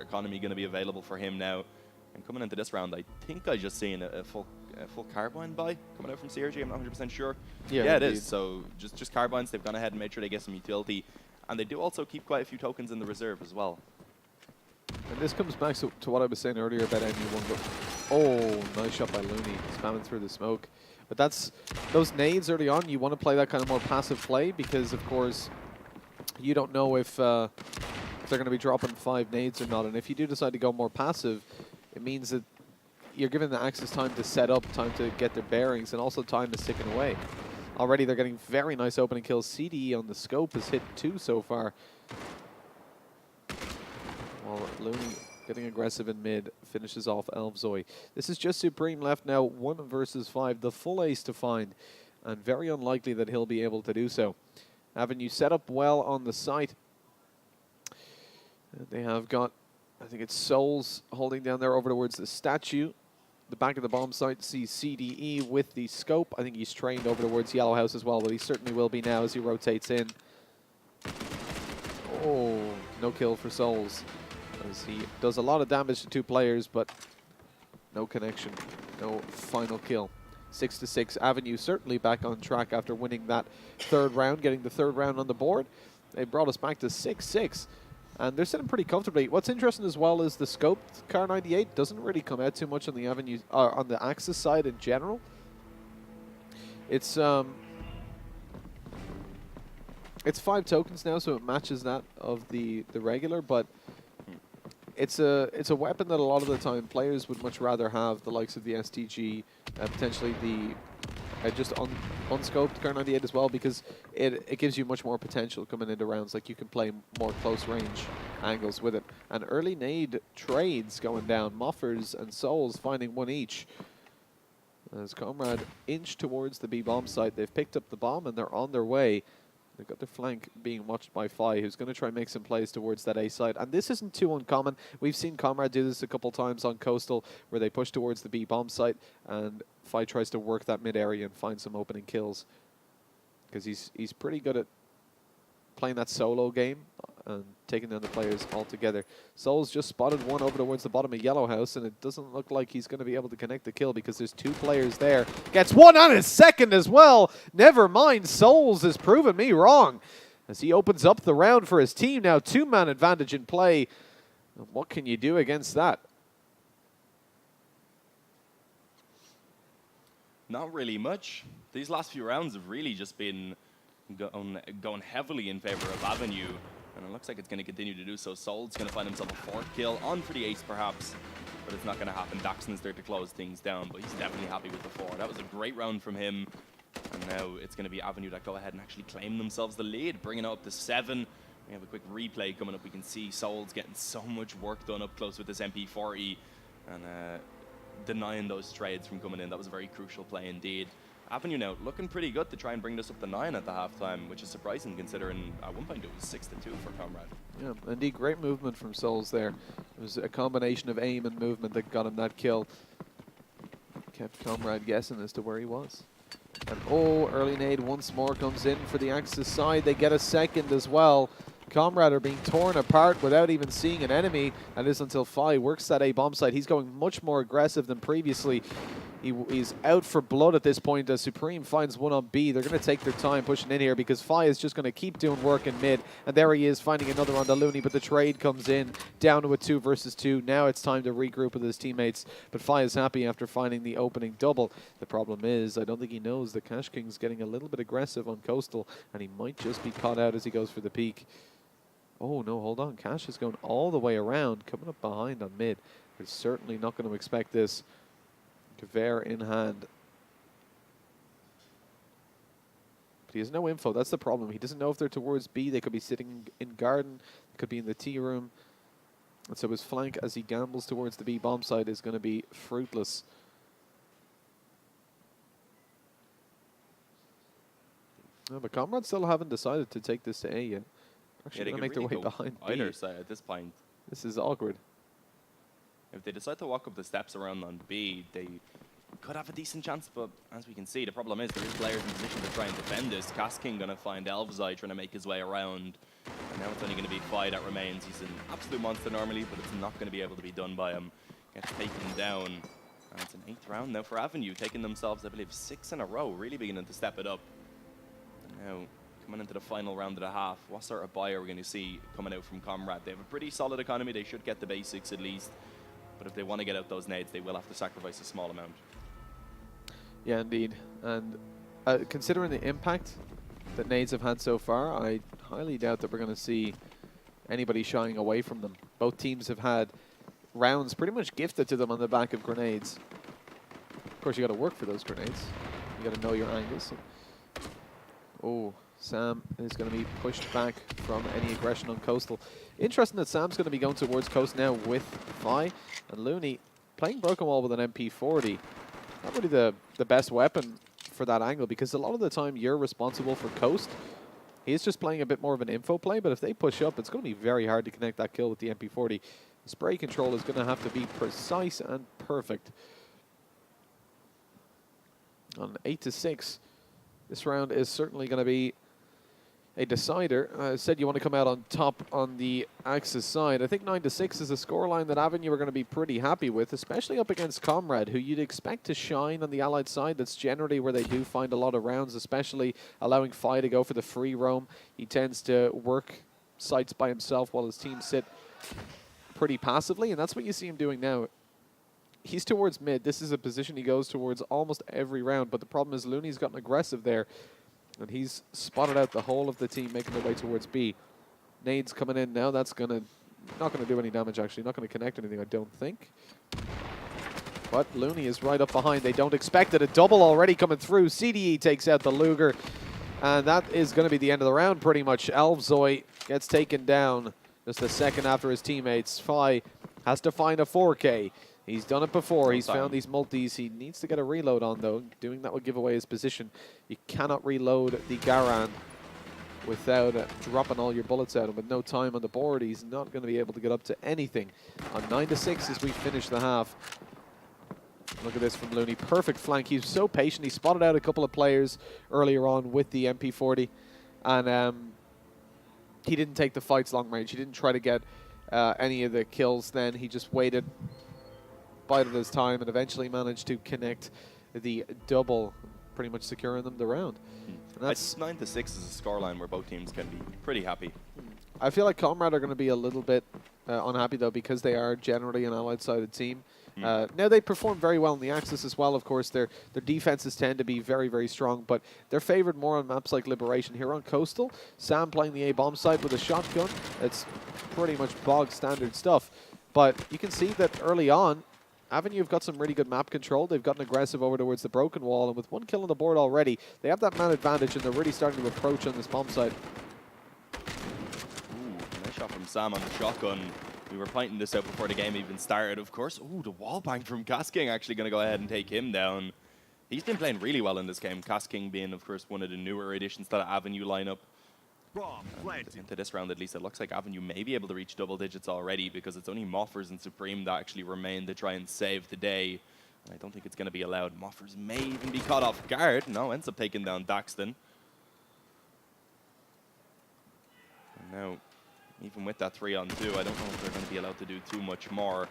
economy going to be available for him now. And coming into this round, I think I just seen a full carbine buy coming out from CRG. I'm not 100% sure. Yeah, it is. So just carbines. They've gone ahead and made sure they get some utility, and they do also keep quite a few tokens in the reserve as well. And this comes back to what I was saying earlier about MU1. But oh, nice shot by Looney, spamming through the smoke. But that's those nades early on. You want to play that kind of more passive play because, of course, you don't know if they're going to be dropping 5 nades or not. And if you do decide to go more passive, it means that you're giving the Axis time to set up, time to get their bearings, and also time is ticking away. Already they're getting very nice opening kills. CDE on the scope has hit 2 so far. Well, Looney getting aggressive in mid, finishes off Elvzoy. This is just Supreme left now, 1 versus 5, the full ace to find, and very unlikely that he'll be able to do so. Avenue set up well on the site. And they have got, I think it's Souls holding down there over towards the statue. The back of the bomb site sees CDE with the scope. I think he's trained over towards Yellow House as well, but he certainly will be now as he rotates in. Oh, no kill for Souls, as he does a lot of damage to 2 players, but no connection, no final kill. 6-6, Avenue certainly back on track after winning that 3rd round, getting the 3rd round on the board. They brought us back to 6-6. And they're sitting pretty comfortably. What's interesting as well is the scope. Car 98 doesn't really come out too much on the Avenue, on the Axis side in general. It's 5 tokens now, so it matches that of the regular. But it's a weapon that a lot of the time players would much rather have, the likes of the STG, potentially the just unscoped Car 98 as well, because it gives you much more potential coming into rounds. Like, you can play more close range angles with it. And early nade trades going down. Moffers and Souls finding 1 each. As Comrade inch towards the B bomb site, they've picked up the bomb and they're on their way. They've got their flank being watched by Fi, who's going to try and make some plays towards that A site. And this isn't too uncommon. We've seen Comrade do this a couple times on Coastal, where they push towards the B bomb site, and Fi tries to work that mid area and find some opening kills. Because he's pretty good at playing that solo game and taking down the players altogether. Soul's just spotted one over towards the bottom of Yellow House, and it doesn't look like he's going to be able to connect the kill because there's 2 players there. Gets one on his second as well. Never mind, Souls has proven me wrong as he opens up the round for his team. Now 2-man advantage in play. And what can you do against that? Not really much. These last few rounds have really just been going heavily in favor of Avenue, and it looks like it's going to continue to do so. Soul's going to find himself a 4th kill, on for the ace perhaps, but it's not going to happen. Daxon's there to close things down, but he's definitely happy with the 4. That was a great round from him, and now it's going to be Avenue that go ahead and actually claim themselves the lead, bringing it up to 7. We have a quick replay coming up. We can see Soul's getting so much work done up close with this MP40, and denying those trades from coming in. That was a very crucial play indeed. Avenue now looking pretty good to try and bring this up to 9 at the halftime, which is surprising considering at one point it was 6-2 for Comrade. Yeah, indeed, great movement from Souls there. It was a combination of aim and movement that got him that kill. Kept Comrade guessing as to where he was. And early nade once more comes in for the Axis side. They get a second as well. Comrade are being torn apart without even seeing an enemy. And it is until Fi works that A bomb site. He's going much more aggressive than previously. He's out for blood at this point as Supreme finds one on B. They're going to take their time pushing in here because Fi is just going to keep doing work in mid. And there he is finding another on the Looney, but the trade comes in down to a 2 versus 2. Now it's time to regroup with his teammates. But Fi is happy after finding the opening double. The problem is, I don't think he knows the Cash King's getting a little bit aggressive on Coastal, and he might just be caught out as he goes for the peak. Oh no, hold on. Cash is going all the way around, coming up behind on mid. They're certainly not going to expect this. Kavere in hand. But he has no info. That's the problem. He doesn't know if they're towards B. They could be sitting in garden. They could be in the T room. And so his flank as he gambles towards the B bomb side is going to be fruitless. No, but Comrade still haven't decided to take this to A yet. Actually, going to make their way behind B. Either side at this point. This is awkward. If they decide to walk up the steps around on B, they could have a decent chance, but as we can see, the problem is there is players in position to try and defend this. King going to find Elvzai trying to make his way around, and now it's only going to be Fi that remains. He's an absolute monster normally, but it's not going to be able to be done by him. Gets taken down, and it's an 8th round now for Avenue, taking themselves, I believe, 6 in a row, really beginning to step it up. And now, coming into the final round of the half, what sort of buy are we going to see coming out from Comrade? They have a pretty solid economy. They should get the basics at least. But if they want to get out those nades, they will have to sacrifice a small amount. Yeah, indeed. And considering the impact that nades have had so far, I highly doubt that we're going to see anybody shying away from them. Both teams have had rounds pretty much gifted to them on the back of grenades. Of course, you got to work for those grenades. You got to know your angles. Oh, Sam is going to be pushed back from any aggression on Coastal. Interesting that Sam's going to be going towards Coast now with Fi, and Looney playing Broken Wall with an MP40. Not really the best weapon for that angle, because a lot of the time you're responsible for Coast. He's just playing a bit more of an info play, but if they push up, it's going to be very hard to connect that kill with the MP40. The spray control is going to have to be precise and perfect. On 8-6, this round is certainly going to be a decider. Said you want to come out on top on the Axis side. I think 9-6 is a scoreline that Avenue are going to be pretty happy with, especially up against Comrade, who you'd expect to shine on the Allied side. That's generally where they do find a lot of rounds, especially allowing Fi to go for the free roam. He tends to work sites by himself while his team sit pretty passively, and that's what you see him doing now. He's towards mid. This is a position he goes towards almost every round, but the problem is Looney's gotten aggressive there. And he's spotted out the whole of the team making their way towards B. Nades coming in now. That's not gonna do any damage actually. Not gonna connect anything, I don't think. But Looney is right up behind. They don't expect it. A double already coming through. CDE takes out the Luger. And that is gonna be the end of the round pretty much. Elvzai gets taken down just a second after his teammates. Fi has to find a 4K. He's done it before. He's Time. found these multis. He needs to get a reload on, though. Doing that would give away his position. You cannot reload the Garand without dropping all your bullets out. And with no time on the board, he's not going to be able to get up to anything. On 9-6 as we finish the half. Look at this from Looney. Perfect flank. He's so patient. He spotted out a couple of players earlier on with the MP40. And he didn't take the fights long range. He didn't try to get any of the kills then. He just waited, bided his time, and eventually managed to connect the double, pretty much securing them the round. And that's 9-6 is a scoreline where both teams can be pretty happy. I feel like Comrade are going to be a little bit unhappy, though, because they are generally an Allied-sided team. Now, they perform very well in the Axis as well, of course. Their defenses tend to be very, very strong, but they're favored more on maps like Liberation. Here on Coastal, Sam playing the A-bomb side with a shotgun. It's pretty much bog standard stuff. But you can see that early on, Avenue have got some really good map control. They've gotten aggressive over towards the broken wall, and with one kill on the board already, they have that man advantage, and they're really starting to approach on this bomb site. Ooh, nice shot from Sam on the shotgun. We were pointing this out before the game even started, of course. Ooh, the wall bang from Casking actually going to go ahead and take him down. He's been playing really well in this game. Casking being, of course, one of the newer additions to the Avenue lineup. Into this round, at least, it looks like Avenue may be able to reach double digits already, because it's only Moffers and Supreme that actually remain to try and save the day. And I don't think it's going to be allowed. Moffers may even be caught off guard. No, ends up taking down Daxton. And now, even with that 3-on-2, I don't know if they're going to be allowed to do too much more.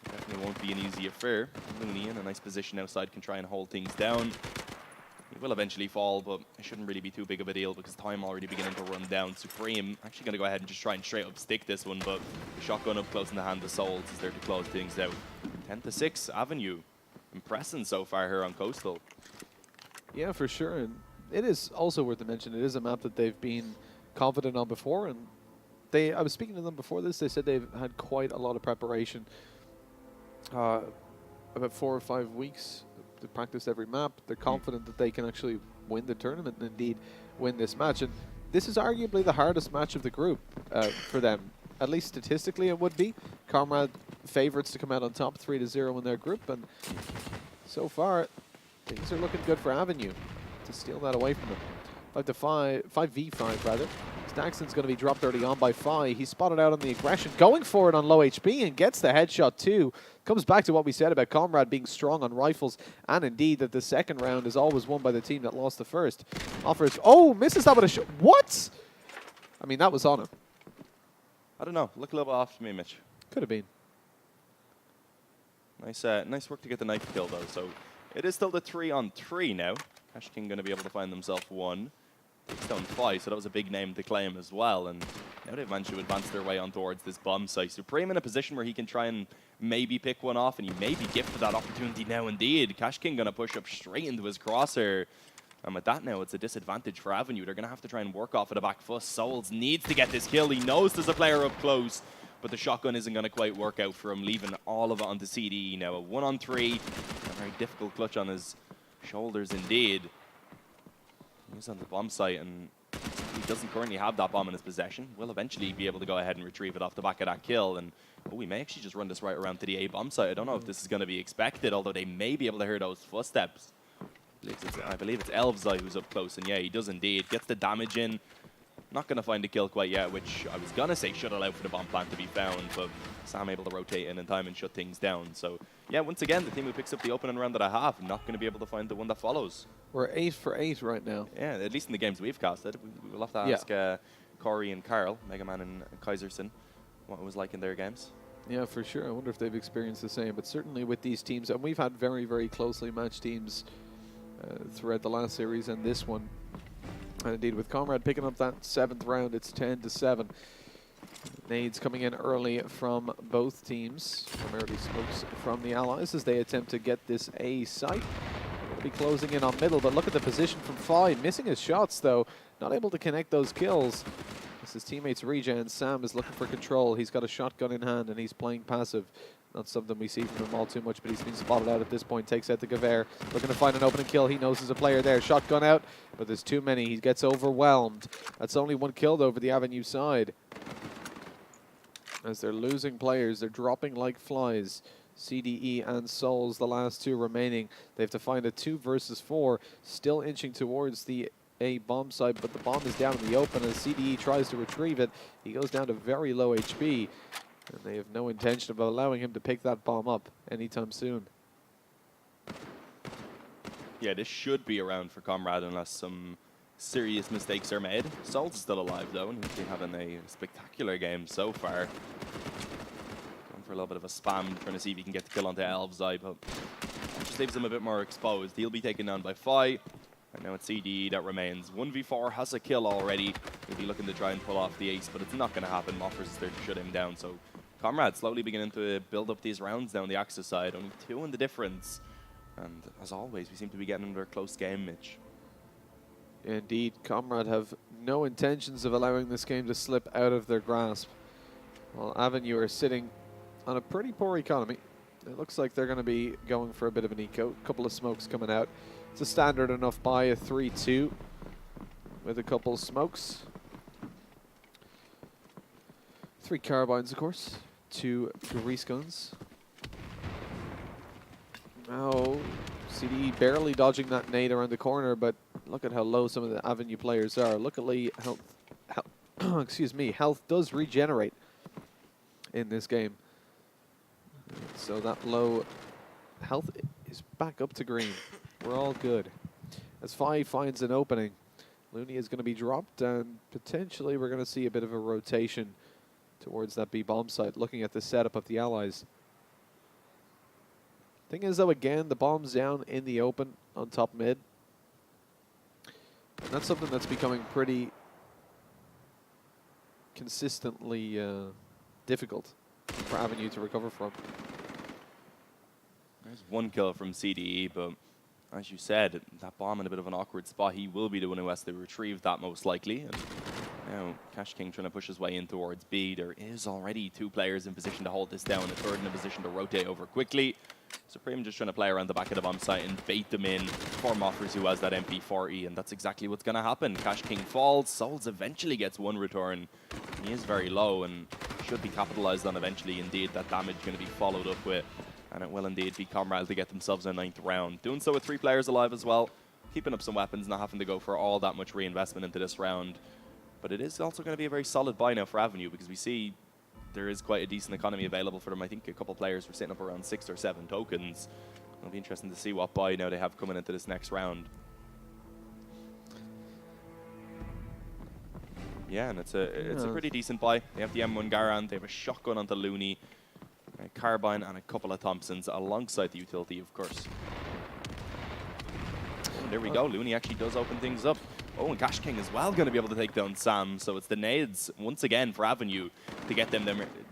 Definitely won't be an easy affair. Looney in a nice position outside can try and hold things down. He will eventually fall, but it shouldn't really be too big of a deal because time already beginning to run down. Supreme actually going to go ahead and just try and straight up stick this one, but the shotgun up close in the hand of Souls is there to close things out. 10-6, Avenue. Impressing so far here on Coastal. Yeah, for sure. And it is also worth to mention, it is a map that they've been confident on before, and I was speaking to them before this. They said they've had quite a lot of preparation, about 4 or 5 weeks. They've practiced every map. They're confident that they can actually win the tournament and indeed win this match. And this is arguably the hardest match of the group for them. At least statistically it would be. Comrade favorites to come out on top 3-0 in their group, and so far things are looking good for Avenue to steal that away from them. 5v5 rather. Daxton's going to be dropped early on by Fi. He's spotted out on the aggression, going for it on low HP and gets the headshot too. Comes back to what we said about Comrade being strong on rifles, and indeed that the second round is always won by the team that lost the first. Offers, oh, misses that with a shot. What? I mean, that was on him. I don't know. Look a little bit off to me, Mitch. Could have been. Nice work to get the knife kill, though. So it is still the 3-on-3 now. Cash King going to be able to find themselves one. Takes down Fi, so that was a big name to claim as well. And now they've managed to advance their way on towards this bomb site. Supreme in a position where he can try and maybe pick one off, and he may be gifted that opportunity now indeed. Cash King going to push up straight into his crosshair. And with that now, it's a disadvantage for Avenue. They're going to have to try and work off of the back foot. Souls needs to get this kill. He knows there's a player up close, but the shotgun isn't going to quite work out for him, leaving all of it onto CDE now. A 1-on-3, a very difficult clutch on his shoulders indeed. He's on the bomb site, and he doesn't currently have that bomb in his possession. Will eventually be able to go ahead and retrieve it off the back of that kill. And we may actually just run this right around to the A bomb site. I don't know if this is going to be expected, although they may be able to hear those footsteps. I believe it's Elvzai who's up close, and yeah, he does indeed. Gets the damage in. Not going to find a kill quite yet, which I was going to say should allow for the bomb plant to be found, but Sam able to rotate in time and shut things down. So, yeah, once again, the team who picks up the opening round that I have, not going to be able to find the one that follows. We're 8 for 8 right now. Yeah, at least in the games we've casted. We will have to ask Corey and Carl, Mega Man and Kaiserson, what it was like in their games. Yeah, for sure. I wonder if they've experienced the same, but certainly with these teams, and we've had very, very closely matched teams throughout the last series and this one. And indeed, with Comrade picking up that 7th round, it's 10-7. Nades coming in early from both teams, primarily smokes from the Allies as they attempt to get this A site. They'll be closing in on middle, but look at the position from Fi, missing his shots though, not able to connect those kills. As his teammates regen, Sam is looking for control. He's got a shotgun in hand and he's playing passive. Not something we see from him all too much, but he's been spotted out at this point. Takes out the Gaver. Looking to find an opening kill. He knows there's a player there. Shotgun out, but there's too many. He gets overwhelmed. That's only one kill, though, for the Avenue side. as they're losing players. They're dropping like flies. CDE and Souls, the last two remaining. They have to find a 2 versus 4, still inching towards the A bomb site, but the bomb is down in the open as CDE tries to retrieve it. He goes down to very low HP, and they have no intention of allowing him to pick that bomb up anytime soon. Yeah, this should be around for Comrade unless some serious mistakes are made. Souls is still alive though, and he's been having a spectacular game so far. Going for a little bit of a spam, trying to see if he can get the kill onto Elves Eye, but that just leaves him a bit more exposed. He'll be taken down by Fi, and now it's CD that remains. 1v4 has a kill already. He'll be looking to try and pull off the ace, but it's not going to happen. Moffers is there to shut him down, so Comrade slowly beginning to build up these rounds down the Axis side. Only 2 in the difference. And as always, we seem to be getting under a close game, Mitch. Indeed, Comrade have no intentions of allowing this game to slip out of their grasp. While Avenue are sitting on a pretty poor economy. It looks like they're going to be going for a bit of an eco. A couple of smokes coming out. It's a standard enough buy, a 3-2 with a couple smokes. 3 carbines, of course. 2 grease guns. Now, CDE barely dodging that nade around the corner, but look at how low some of the Avenue players are. Luckily, health does regenerate in this game. So that low health is back up to green. We're all good. As Fi finds an opening, Looney is going to be dropped, and potentially we're going to see a bit of a rotation towards that B bomb site, looking at the setup of the Allies. Thing is, though, again, the bomb's down in the open on top mid. And that's something that's becoming pretty consistently difficult for Avenue to recover from. There's 1 kill from CDE, but as you said, that bomb in a bit of an awkward spot. He will be the one who has to retrieve that most likely. And now Cash King trying to push his way in towards B. There is already 2 players in position to hold this down, a third in a position to rotate over quickly. Supreme just trying to play around the back of the bomb site and bait them in for Moffers, who has that MP40, and that's exactly what's going to happen. Cash King falls. Souls eventually gets 1 return. He is very low and should be capitalized on eventually. Indeed, that damage going to be followed up with, and it will indeed be Comrade to get themselves a 9th round. Doing so with 3 players alive as well, keeping up some weapons, not having to go for all that much reinvestment into this round. But it is also going to be a very solid buy now for Avenue, because we see there is quite a decent economy available for them. I think a couple players were sitting up around 6 or 7 tokens. It'll be interesting to see what buy now they have coming into this next round. Yeah, and it's a pretty decent buy. They have the M1 Garand, they have a shotgun onto Looney, a carbine and a couple of Thompsons alongside the utility, of course. Oh, there we go. Looney actually does open things up. Oh, and Cash King as well going to be able to take down Sam. So it's the nades once again for Avenue to get them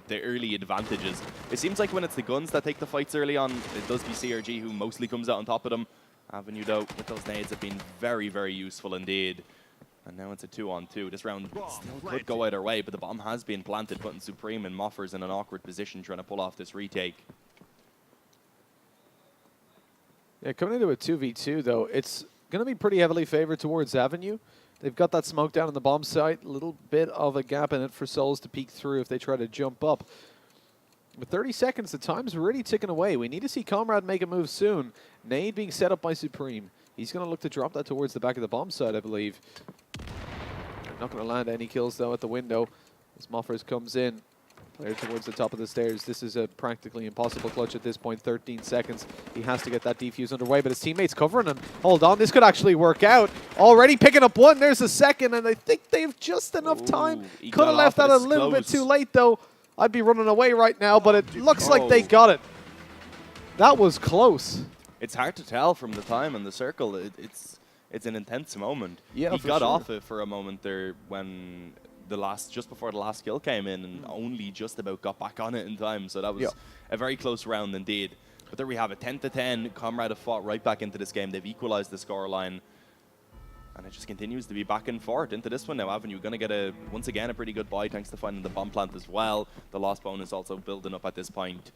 the early advantages. It seems like when it's the guns that take the fights early on, it does be CRG who mostly comes out on top of them. Avenue, though, with those nades have been very, very useful indeed. And now it's a 2-on-2. This round still could go either way, but the bomb has been planted, putting Supreme and Moffers in an awkward position trying to pull off this retake. Yeah, coming into a 2v2, though, it's going to be pretty heavily favored towards Avenue. They've got that smoke down on the bomb site, a little bit of a gap in it for Souls to peek through if they try to jump up. With 30 seconds, the time's really ticking away. We need to see Comrade make a move soon. Nade being set up by Supreme. He's going to look to drop that towards the back of the bomb site, I believe. Not going to land any kills, though, at the window as Moffers comes in. Player towards the top of the stairs. This is a practically impossible clutch at this point. 13 seconds. He has to get that defuse underway, but his teammates covering him. Hold on, this could actually work out. Already picking up 1. There's a second, and I think they have just enough time. Could have left that a little bit too late, though. I'd be running away right now, but it looks like they got it. That was close. It's hard to tell from the time and the circle. It's an intense moment. Yeah, he got off it for a moment there when just before the last kill came in, and only just about got back on it in time. So that was a very close round indeed. But there we have it, 10-10. Comrade have fought right back into this game. They've equalized the scoreline, and it just continues to be back and forth into this one now. Avenue going to get once again a pretty good buy thanks to finding the bomb plant as well. The lost bonus also building up at this point.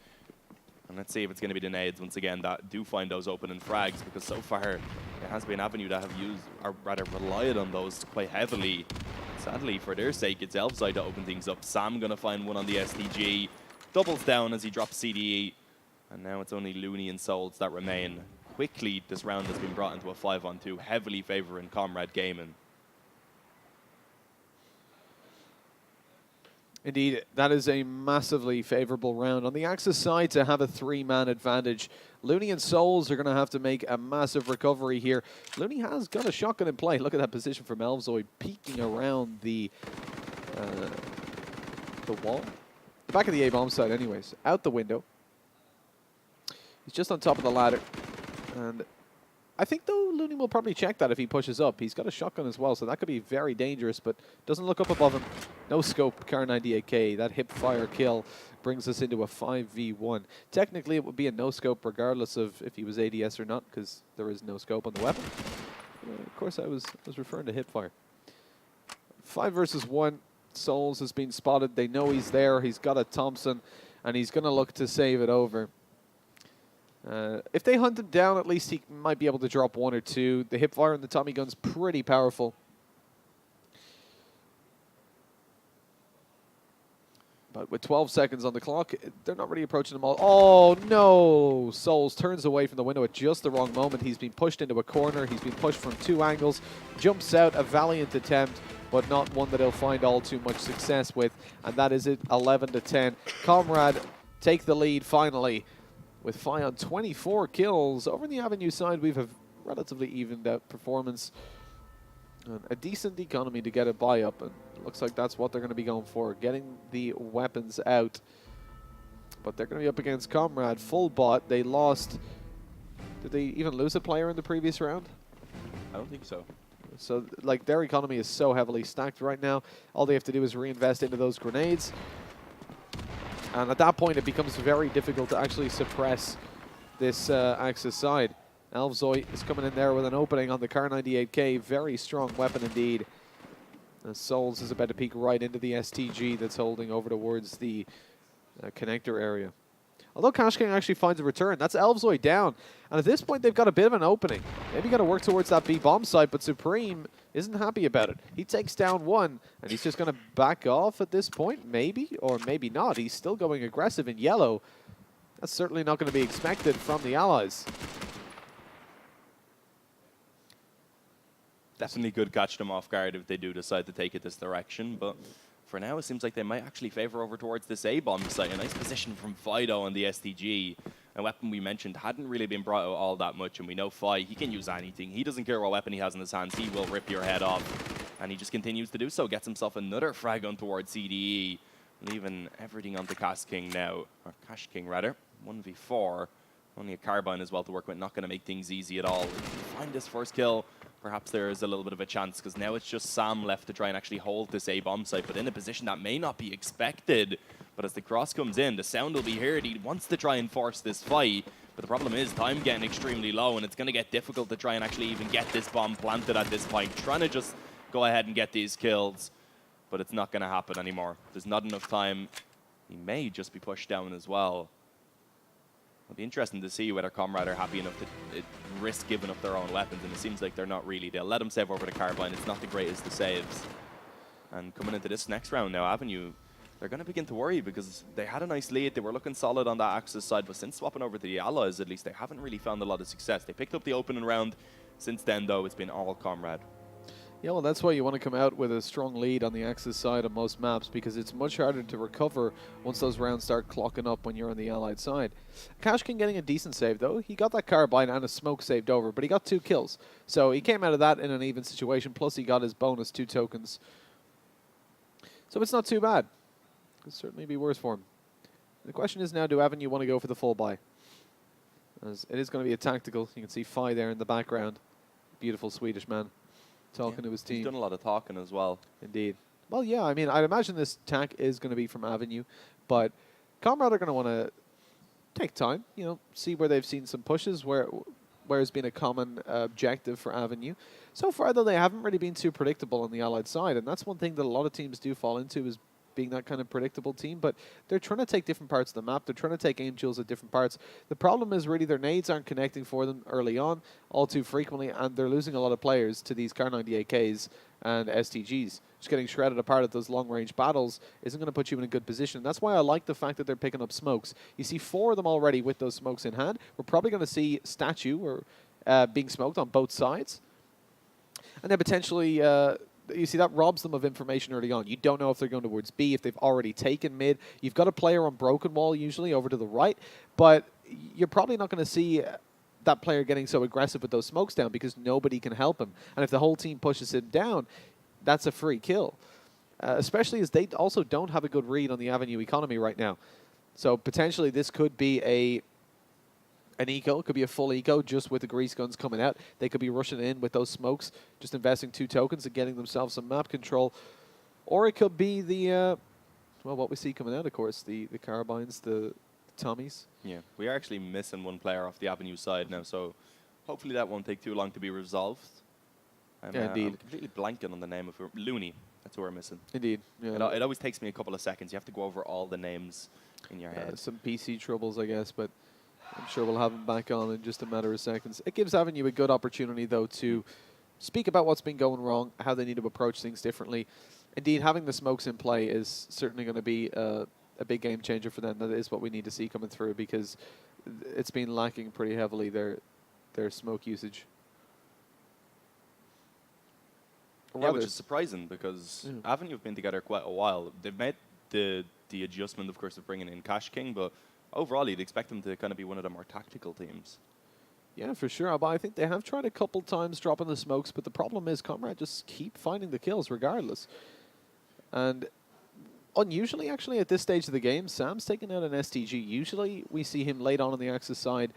And let's see if it's going to be the nades once again that do find those opening frags, because so far it has been Avenue that have used, or rather relied on those quite heavily. Sadly, for their sake, it's Elfside to open things up. Sam going to find one on the STG. Doubles down as he drops CDE. And now it's only Looney and Souls that remain. Quickly, this round has been brought into a 5-on-2, heavily favouring Comrade Gaming. Indeed, that is a massively favourable round. On the Axis side, to have a 3-man advantage, Looney and Souls are going to have to make a massive recovery here. Looney has got a shotgun in play. Look at that position from Elfzoid, peeking around the wall. The back of the A-bomb side anyways, out the window. He's just on top of the ladder. And I think, though, Looney will probably check that if he pushes up. He's got a shotgun as well, so that could be very dangerous, but doesn't look up above him. No scope, Kar 98K. That hip fire kill brings us into a 5v1. Technically, it would be a no scope regardless of if he was ADS or not, because there is no scope on the weapon. Of course, I was referring to hip fire. 5 versus 1. Souls has been spotted. They know he's there. He's got a Thompson, and he's going to look to save it over. If they hunt him down, at least he might be able to drop 1 or 2. The hip fire and the Tommy gun's pretty powerful. But with 12 seconds on the clock, they're not really approaching them all. Oh, no! Souls turns away from the window at just the wrong moment. He's been pushed into a corner. He's been pushed from 2 angles. Jumps out, a valiant attempt, but not one that he'll find all too much success with. And that is it, 11-10. Comrade take the lead finally with Fi on 24 kills. Over on the Avenue side, we've a relatively evened out performance. And a decent economy to get a buy up, and it looks like that's what they're going to be going for, getting the weapons out. But they're going to be up against Comrade, full bot. They lost. Did they even lose a player in the previous round? I don't think so. So, like, their economy is so heavily stacked right now. All they have to do is reinvest into those grenades. And at that point, it becomes very difficult to actually suppress this Axis side. Elfzoid is coming in there with an opening on the Kar 98K. Very strong weapon indeed. Souls is about to peek right into the STG that's holding over towards the connector area. Although Cash King actually finds a return, that's Elfzoid down. And at this point, they've got a bit of an opening. Maybe got to work towards that B-bomb site, but Supreme isn't happy about it. He takes down 1, and he's just going to back off at this point, maybe, or maybe not. He's still going aggressive in yellow. That's certainly not going to be expected from the Allies. Definitely could catch them off guard if they do decide to take it this direction, but for now it seems like they might actually favor over towards this A-bomb site. A nice position from Fido on the STG. A weapon we mentioned hadn't really been brought out all that much, and we know Fi, he can use anything. He doesn't care what weapon he has in his hands, he will rip your head off. And he just continues to do so, gets himself another frag on towards CDE, leaving everything onto Cash King now, or Cash King rather, 1v4. Only a carbine as well to work with, not going to make things easy at all. If you find this first kill, perhaps there is a little bit of a chance, because now it's just Sam left to try and actually hold this A-bomb site, but in a position that may not be expected. But as the cross comes in, the sound will be heard. He wants to try and force this fight, but the problem is time getting extremely low, and it's going to get difficult to try and actually even get this bomb planted at this point. Trying to just go ahead and get these kills, but it's not going to happen anymore. There's not enough time. He may just be pushed down as well. It'll be interesting to see whether Comrade are happy enough to risk giving up their own weapons, and it seems like they're not really. They'll let him save over the carbine. It's not the greatest of saves. And coming into this next round now, Avenue, they're going to begin to worry, because they had a nice lead. They were looking solid on that Axis side, but since swapping over to the Allies, at least, they haven't really found a lot of success. They picked up the opening round. Since then, though, it's been all Comrade. Yeah, well, that's why you want to come out with a strong lead on the Axis side on most maps, because it's much harder to recover once those rounds start clocking up when you're on the Allied side. Cash King getting a decent save, though. He got that carbine and a smoke saved over, but he got 2 kills. So he came out of that in an even situation, plus he got his bonus 2 tokens. So it's not too bad. Could certainly be worse for him. The question is now, do Avenue want to go for the full buy? As it is going to be a tactical. You can see Fi there in the background. Beautiful Swedish man. Talking to his team. He's done a lot of talking as well. Indeed. Well, yeah, I mean, I'd imagine this attack is going to be from Avenue, but Comrade are going to want to take time, you know, see where they've seen some pushes, where has been a common objective for Avenue. So far, though, they haven't really been too predictable on the Allied side, and that's one thing that a lot of teams do fall into, is being that kind of predictable team, but they're trying to take different parts of the map. They're trying to take aim duels at different parts. The problem is really their nades aren't connecting for them early on all too frequently, and they're losing a lot of players to these Kar 98Ks and STGs. just getting shredded apart at those long-range battles isn't going to put you in a good position. That's why I like the fact that they're picking up smokes. You see 4 of them already with those smokes in hand. We're probably going to see Statue or being smoked on both sides. And then potentially, you see, that robs them of information early on. You don't know if they're going towards B, if they've already taken mid. You've got a player on Broken Wall usually over to the right, but you're probably not going to see that player getting so aggressive with those smokes down because nobody can help him. And if the whole team pushes him down, that's a free kill. Especially as they also don't have a good read on the Avenue economy right now. So potentially this could be an eco, it could be a full eco just with the grease guns coming out. They could be rushing in with those smokes, just investing 2 tokens and getting themselves some map control. Or it could be the, well, what we see coming out, of course, the carbines, the Tommies. Yeah, we are actually missing one player off the Avenue side now, so hopefully that won't take too long to be resolved. Yeah, indeed. I'm completely blanking on the name of Looney. That's who we're missing. Indeed. Yeah. It always takes me a couple of seconds. You have to go over all the names in your head. Some PC troubles, I guess, but I'm sure we'll have him back on in just a matter of seconds. It gives Avenue a good opportunity, though, to speak about what's been going wrong, how they need to approach things differently. Indeed, having the smokes in play is certainly going to be a big game changer for them. That is what we need to see coming through because it's been lacking pretty heavily, their smoke usage. Yeah, which is surprising because Avenue have been together quite a while. They've made the adjustment, of course, of bringing in Cash King, but overall, you'd expect them to kind of be one of the more tactical teams. Yeah, for sure. But I think they have tried a couple times dropping the smokes, but the problem is Comrade just keep finding the kills regardless. And unusually, actually, at this stage of the game, Sam's taking out an STG. Usually, we see him laid on the Axis side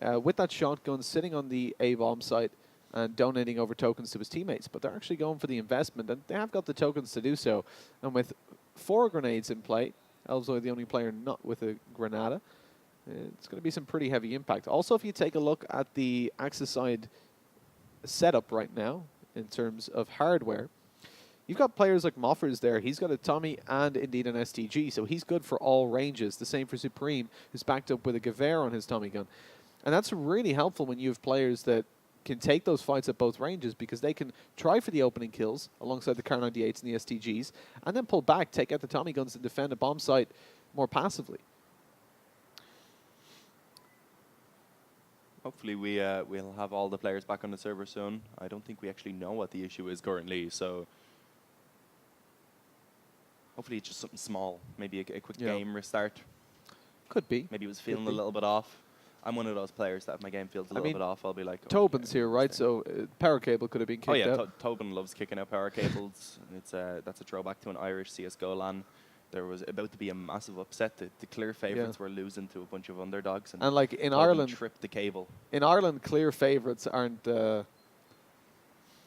with that shotgun sitting on the A-bomb site and donating over tokens to his teammates. But they're actually going for the investment, and they have got the tokens to do so. And with 4 grenades in play, Elves are the only player not with a Granada, it's going to be some pretty heavy impact. Also, if you take a look at the Axis side setup right now, in terms of hardware, you've got players like Moffers there. He's got a Tommy and indeed an STG, so he's good for all ranges. The same for Supreme, who's backed up with a Gewehr on his Tommy gun. And that's really helpful when you have players that can take those fights at both ranges because they can try for the opening kills alongside the Kar 98s and the STGs and then pull back, take out the Tommy guns and defend a bomb site more passively. Hopefully we'll have all the players back on the server soon. I don't think we actually know what the issue is currently, so hopefully it's just something small. Maybe a quick game restart. Could be. Maybe it was feeling a little bit off. I'm one of those players that if my game feels a little bit off, I'll be like... Tobin's here, right? So power cable could have been kicked out. Tobin loves kicking out power cables. That's a throwback to an Irish CSGO LAN. There was about to be a massive upset. The clear favourites were losing to a bunch of underdogs. And like in Tobin Ireland... tripped the cable. In Ireland, clear favourites aren't...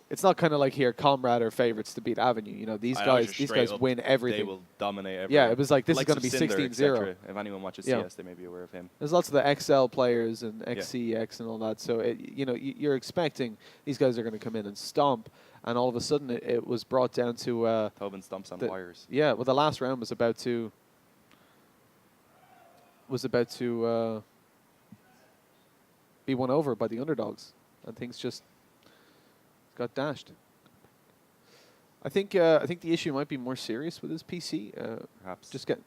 it's not kind of like here, Comrade are favourites to beat Avenue. You know, these guys win everything. They will dominate everything. Yeah, it was like, this is going to be 16-0. If anyone watches CS, they may be aware of him. There's lots of the XL players and XCX and all that. So, you're expecting these guys are going to come in and stomp. And all of a sudden, it was brought down to... Tobin stomps on wires. Yeah, well, the last round was about to be won over by the underdogs. And things just... got dashed. I think the issue might be more serious with his PC. Perhaps. Just get.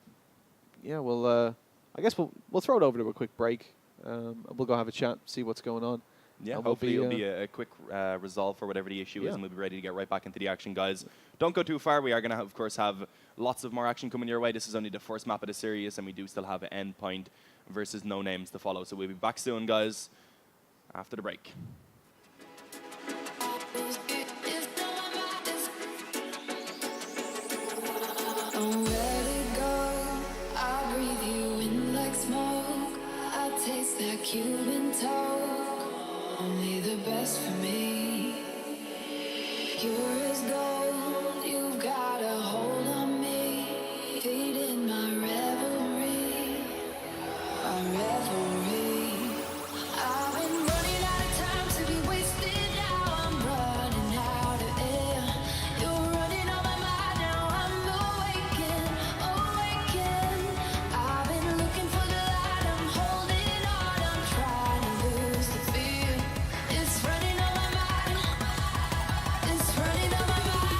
Yeah. Well, I guess we'll throw it over to a quick break. We'll go have a chat, see what's going on. Yeah. Hopefully it'll be a quick resolve for whatever the issue is, and we'll be ready to get right back into the action, guys. Don't go too far. We are going to, of course, have lots of more action coming your way. This is only the first map of the series, and we do still have an Endpoint versus No Names to follow. So we'll be back soon, guys, after the break. Don't let it go. I breathe you in like smoke. I taste that Cuban talk. Only the best for me. Pure as gold. You've got a hold on me. Feeding my revelry. My revelry. I've been running out of time to be wasted. Now I'm running out of air. You're running on my mind now. I'm awakened. I've been looking for the light. I'm holding on. I'm trying to lose the fear. It's running on my mind. It's running on my mind.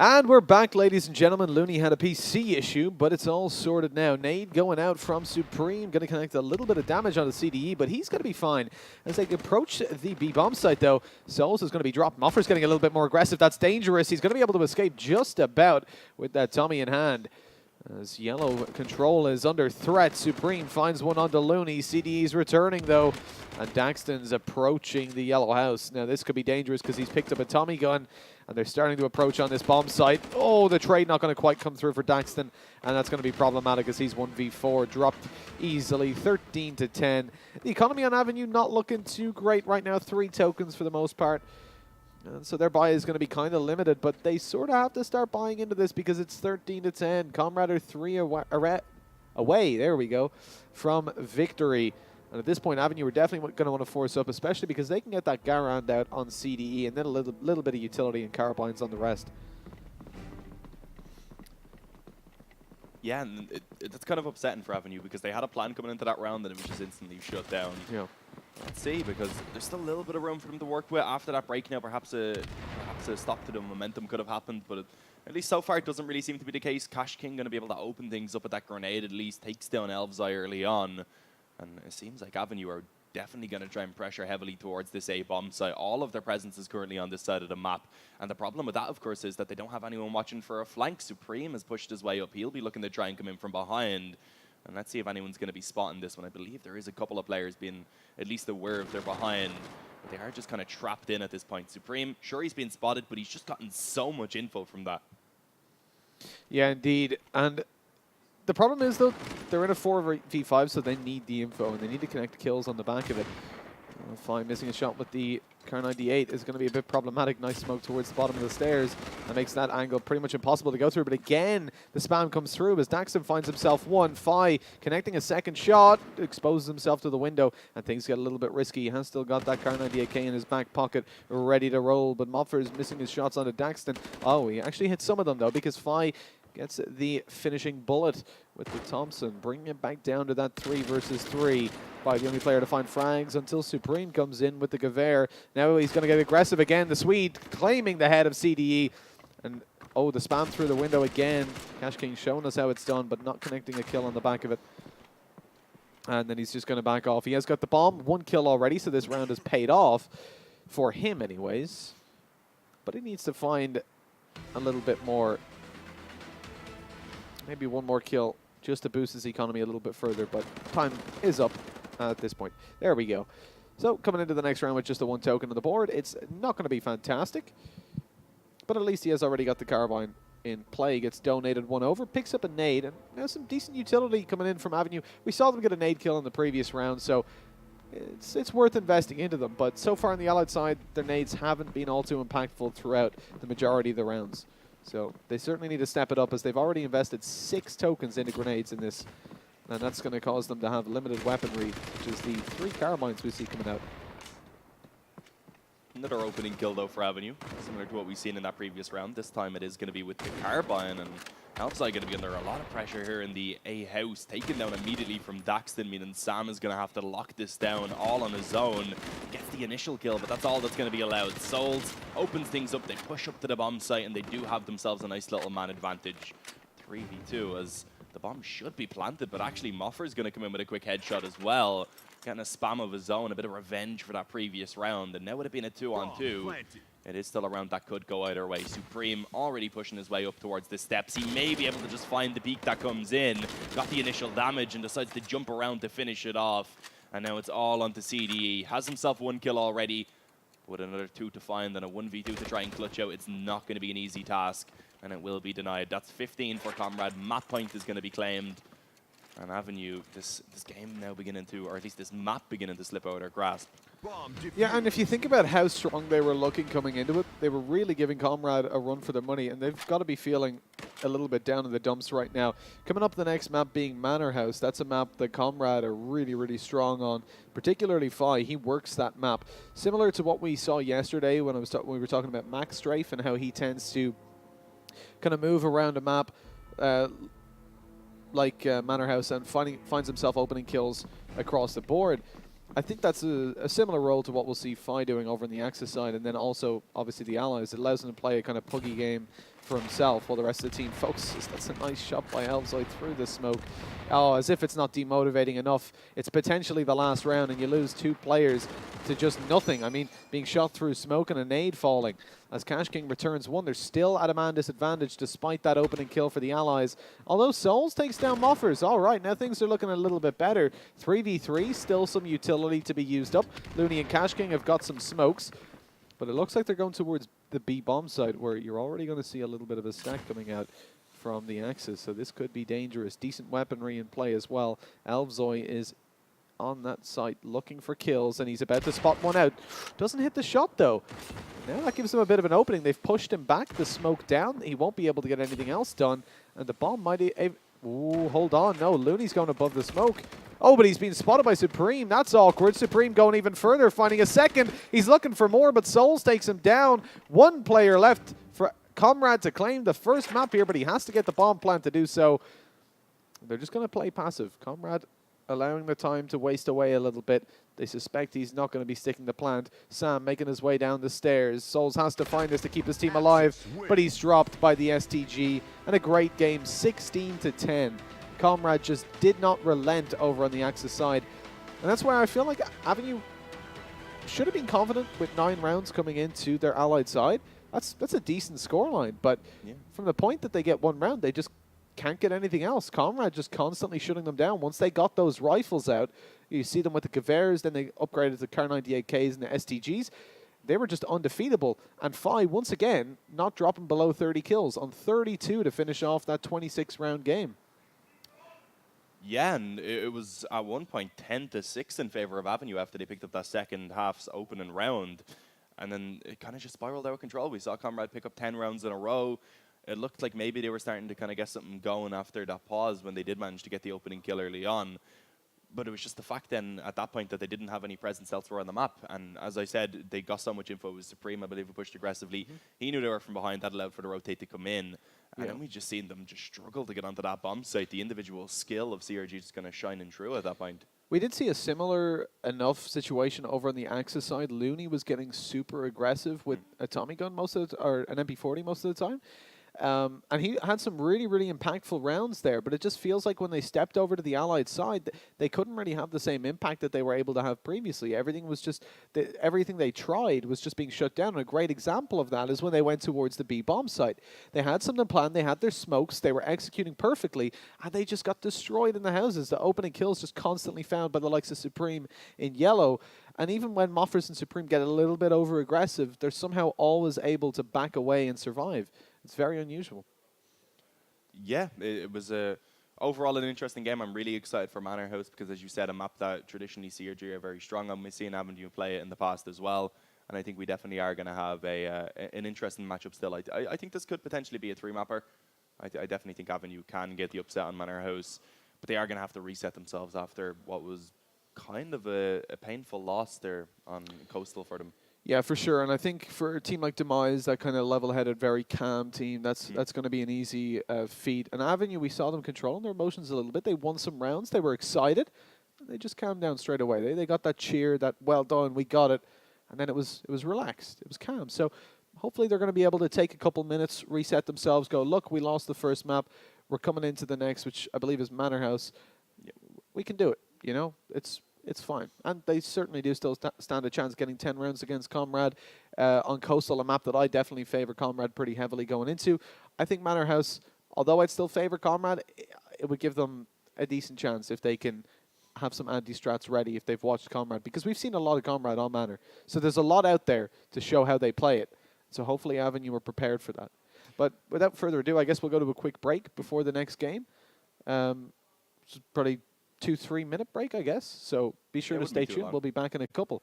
And we're back, ladies and gentlemen. Looney had a PC issue, but it's all sorted now. Nade going out from Supreme, going to connect a little bit of damage on the CDE, but he's going to be fine. As they approach the B-bomb site, though, Souls is going to be dropped. Muffer's getting a little bit more aggressive. That's dangerous. He's going to be able to escape just about with that Tommy in hand. As Yellow control is under threat, Supreme finds one onto Looney. CDE's returning, though, and Daxton's approaching the Yellow house. Now, this could be dangerous because he's picked up a Tommy gun, and they're starting to approach on this bomb site. Oh, the trade not going to quite come through for Daxton, and that's going to be problematic as he's 1v4, dropped easily, 13-10. The economy on Avenue not looking too great right now, 3 tokens for the most part. And so their buy is going to be kind of limited, but they sort of have to start buying into this because it's 13-10. Comrade are 3 away, there we go, from victory. And at this point, Avenue are definitely going to want to force up, especially because they can get that Garand out on CDE and then a little bit of utility and carbines on the rest. Yeah, and that's kind of upsetting for Avenue because they had a plan coming into that round and it was just instantly shut down. Yeah. Let's see, because there's still a little bit of room for them to work with after that break now. Perhaps a stop to the momentum could have happened, but at least so far it doesn't really seem to be the case. Cash King going to be able to open things up with that grenade at least, takes down Elves Eye early on, and it seems like Avenue are definitely going to try and pressure heavily towards this A-bomb site. All of their presence is currently on this side of the map, and the problem with that, of course, is that they don't have anyone watching for a flank. Supreme has pushed his way up. He'll be looking to try and come in from behind. And let's see if anyone's going to be spotting this one. I believe there is a couple of players being at least aware of their behind. But they are just kind of trapped in at this point. Supreme, sure, he's been spotted, but he's just gotten so much info from that. Yeah, indeed. And the problem is, though, they're in a 4v5, so they need the info, and they need to connect kills on the back of it. Fine, missing a shot with the Car 98 is going to be a bit problematic. Nice smoke towards the bottom of the stairs. That makes that angle pretty much impossible to go through. But again, the spam comes through as Daxton finds himself one. Fi connecting a second shot, exposes himself to the window, and things get a little bit risky. He has still got that Car 98K in his back pocket, ready to roll. But Moffer is missing his shots onto Daxton. Oh, he actually hit some of them, though, because Fi gets the finishing bullet with the Thompson, bringing it back down to that 3 versus 3. By the only player to find frags until Supreme comes in with the Gewehr. Now he's going to get aggressive again. The Swede claiming the head of CDE. And, oh, the spam through the window again. Cash King showing us how it's done, but not connecting a kill on the back of it. And then he's just going to back off. He has got the bomb, 1 kill already, so this round has paid off for him anyways. But he needs to find a little bit more. Maybe 1 more kill just to boost his economy a little bit further, but time is up at this point. There we go. So coming into the next round with just the 1 token on the board, it's not going to be fantastic, but at least he has already got the carbine in play. Gets donated 1 over, picks up a nade, and there's some decent utility coming in from Avenue. We saw them get a nade kill in the previous round, so it's worth investing into them, but so far on the Allied side, their nades haven't been all too impactful throughout the majority of the rounds. So they certainly need to step it up as they've already invested 6 tokens into grenades in this. And that's going to cause them to have limited weaponry, which is the 3 carbines we see coming out. Another opening kill, though, for Avenue, similar to what we've seen in that previous round. This time it is going to be with the carbine, and Outside going to be under a lot of pressure here in the A house. Taken down immediately from Daxton, meaning Sam is going to have to lock this down all on his own. Gets the initial kill, but that's all that's going to be allowed. Souls opens things up. They push up to the bomb site, and they do have themselves a nice little man advantage. 3v2 as the bomb should be planted, but actually Moffer is going to come in with a quick headshot as well. Getting a spam of his own, a bit of revenge for that previous round. And now would have been a 2-on-2. It is still a round that could go either way. Supreme already pushing his way up towards the steps. He may be able to just find the peak that comes in. Got the initial damage and decides to jump around to finish it off. And now it's all onto CDE. Has himself one kill already. With another 2 to find and a 1v2 to try and clutch out. It's not going to be an easy task. And it will be denied. That's 15 for Comrade. Map point is going to be claimed. And Avenue, this game now beginning to, or at least this map beginning to slip out of their grasp. Yeah, and if you think about how strong they were looking coming into it, they were really giving Comrade a run for their money, and they've got to be feeling a little bit down in the dumps right now. Coming up the next map being Manor House, that's a map that Comrade are really, really strong on, particularly Fi. He works that map. Similar to what we saw yesterday when we were talking about Max Strafe and how he tends to kind of move around a map like Manor House and finds himself opening kills across the board. I think that's a similar role to what we'll see Fi doing over on the Axis side, and then also, obviously, the Allies. It allows them to play a kind of puggy game for himself while the rest of the team focuses. That's a nice shot by Elvzoy through the smoke. Oh, as if it's not demotivating enough. It's potentially the last round and you lose 2 players to just nothing. I mean, being shot through smoke and a nade falling. As Cash King returns 1, they're still at a man disadvantage despite that opening kill for the Allies. Although Souls takes down Moffers. All right, now things are looking a little bit better. 3v3, still some utility to be used up. Looney and Cash King have got some smokes. But it looks like they're going towards the B bomb side where you're already going to see a little bit of a stack coming out from the Axis. So this could be dangerous. Decent weaponry in play as well. Elvzoy is on that site looking for kills and he's about to spot one out. Doesn't hit the shot though. Now that gives him a bit of an opening. They've pushed him back, the smoke down. He won't be able to get anything else done. And the bomb might... Ooh, hold on. No, Looney's going above the smoke. Oh, but he's been spotted by Supreme. That's awkward. Supreme going even further, finding a second. He's looking for more, but Souls takes him down. 1 player left for Comrade to claim the first map here, but he has to get the bomb plant to do so. They're just going to play passive. Comrade allowing the time to waste away a little bit. They suspect he's not going to be sticking the plant. Sam making his way down the stairs. Souls has to find this to keep his team alive, but he's dropped by the STG. And a great game, 16-10. Comrade just did not relent over on the Axis side. And that's why I feel like Avenue should have been confident with 9 rounds coming into their allied side. That's a decent scoreline, but from the point that they get 1 round, they just can't get anything else. Comrade just constantly shooting them down. Once they got those rifles out, you see them with the Gewehr's, then they upgraded to Kar 98Ks and the STGs. They were just undefeatable. And Phi, once again, not dropping below 30 kills on 32 to finish off that 26-round game. Yeah, and it was at one point 10-6 in favor of Avenue after they picked up that second half's opening round. And then it kind of just spiraled out of control. We saw Comrade pick up 10 rounds in a row. It looked like maybe they were starting to kind of get something going after that pause when they did manage to get the opening kill early on. But it was just the fact then at that point that they didn't have any presence elsewhere on the map. And as I said, they got so much info with Supreme, I believe, who pushed aggressively. He knew they were from behind. That allowed for the rotate to come in. And then we just seen them just struggle to get onto that bomb site. The individual skill of CRG just kind of shining through at that point. We did see a similar enough situation over on the Axis side. Looney was getting super aggressive with a Tommy gun most of the or an MP40 most of the time. And he had some really, really impactful rounds there, but it just feels like when they stepped over to the Allied side, they couldn't really have the same impact that they were able to have previously. Everything was just, everything they tried was just being shut down. And a great example of that is when they went towards the B-bomb site. They had something planned, they had their smokes, they were executing perfectly, and they just got destroyed in the houses. The opening kills just constantly found by the likes of Supreme in yellow. And even when Moffers and Supreme get a little bit over-aggressive, they're somehow always able to back away and survive. It's very unusual. Yeah, it was overall an interesting game. I'm really excited for Manor House because, as you said, a map that traditionally CRG are very strong on. We've seen Avenue play it in the past as well. And I think we definitely are going to have an interesting matchup still. I think this could potentially be a 3-mapper. I definitely think Avenue can get the upset on Manor House. But they are going to have to reset themselves after what was kind of a painful loss there on Coastal for them. Yeah, for sure. And I think for a team like Demise, that kind of level-headed, very calm team, that's going to be an easy feat. And Avenue, we saw them controlling their emotions a little bit. They won some rounds. They were excited. They just calmed down straight away. They got that cheer, that well done, we got it. And then it was relaxed. It was calm. So hopefully they're going to be able to take a couple minutes, reset themselves, go, look, we lost the first map. We're coming into the next, which I believe is Manor House. We can do it. You know, it's fine. And they certainly do still stand a chance getting 10 rounds against Comrade on Coastal, a map that I definitely favor Comrade pretty heavily going into. I think Manor House, although I'd still favor Comrade, it would give them a decent chance if they can have some anti-strats ready if they've watched Comrade, because we've seen a lot of Comrade on Manor. So there's a lot out there to show how they play it. So hopefully Avenue are prepared for that. But without further ado, I guess we'll go to a quick break before the next game. Probably 2-3 minute break, I guess. So be sure to stay tuned. We'll be back in a couple.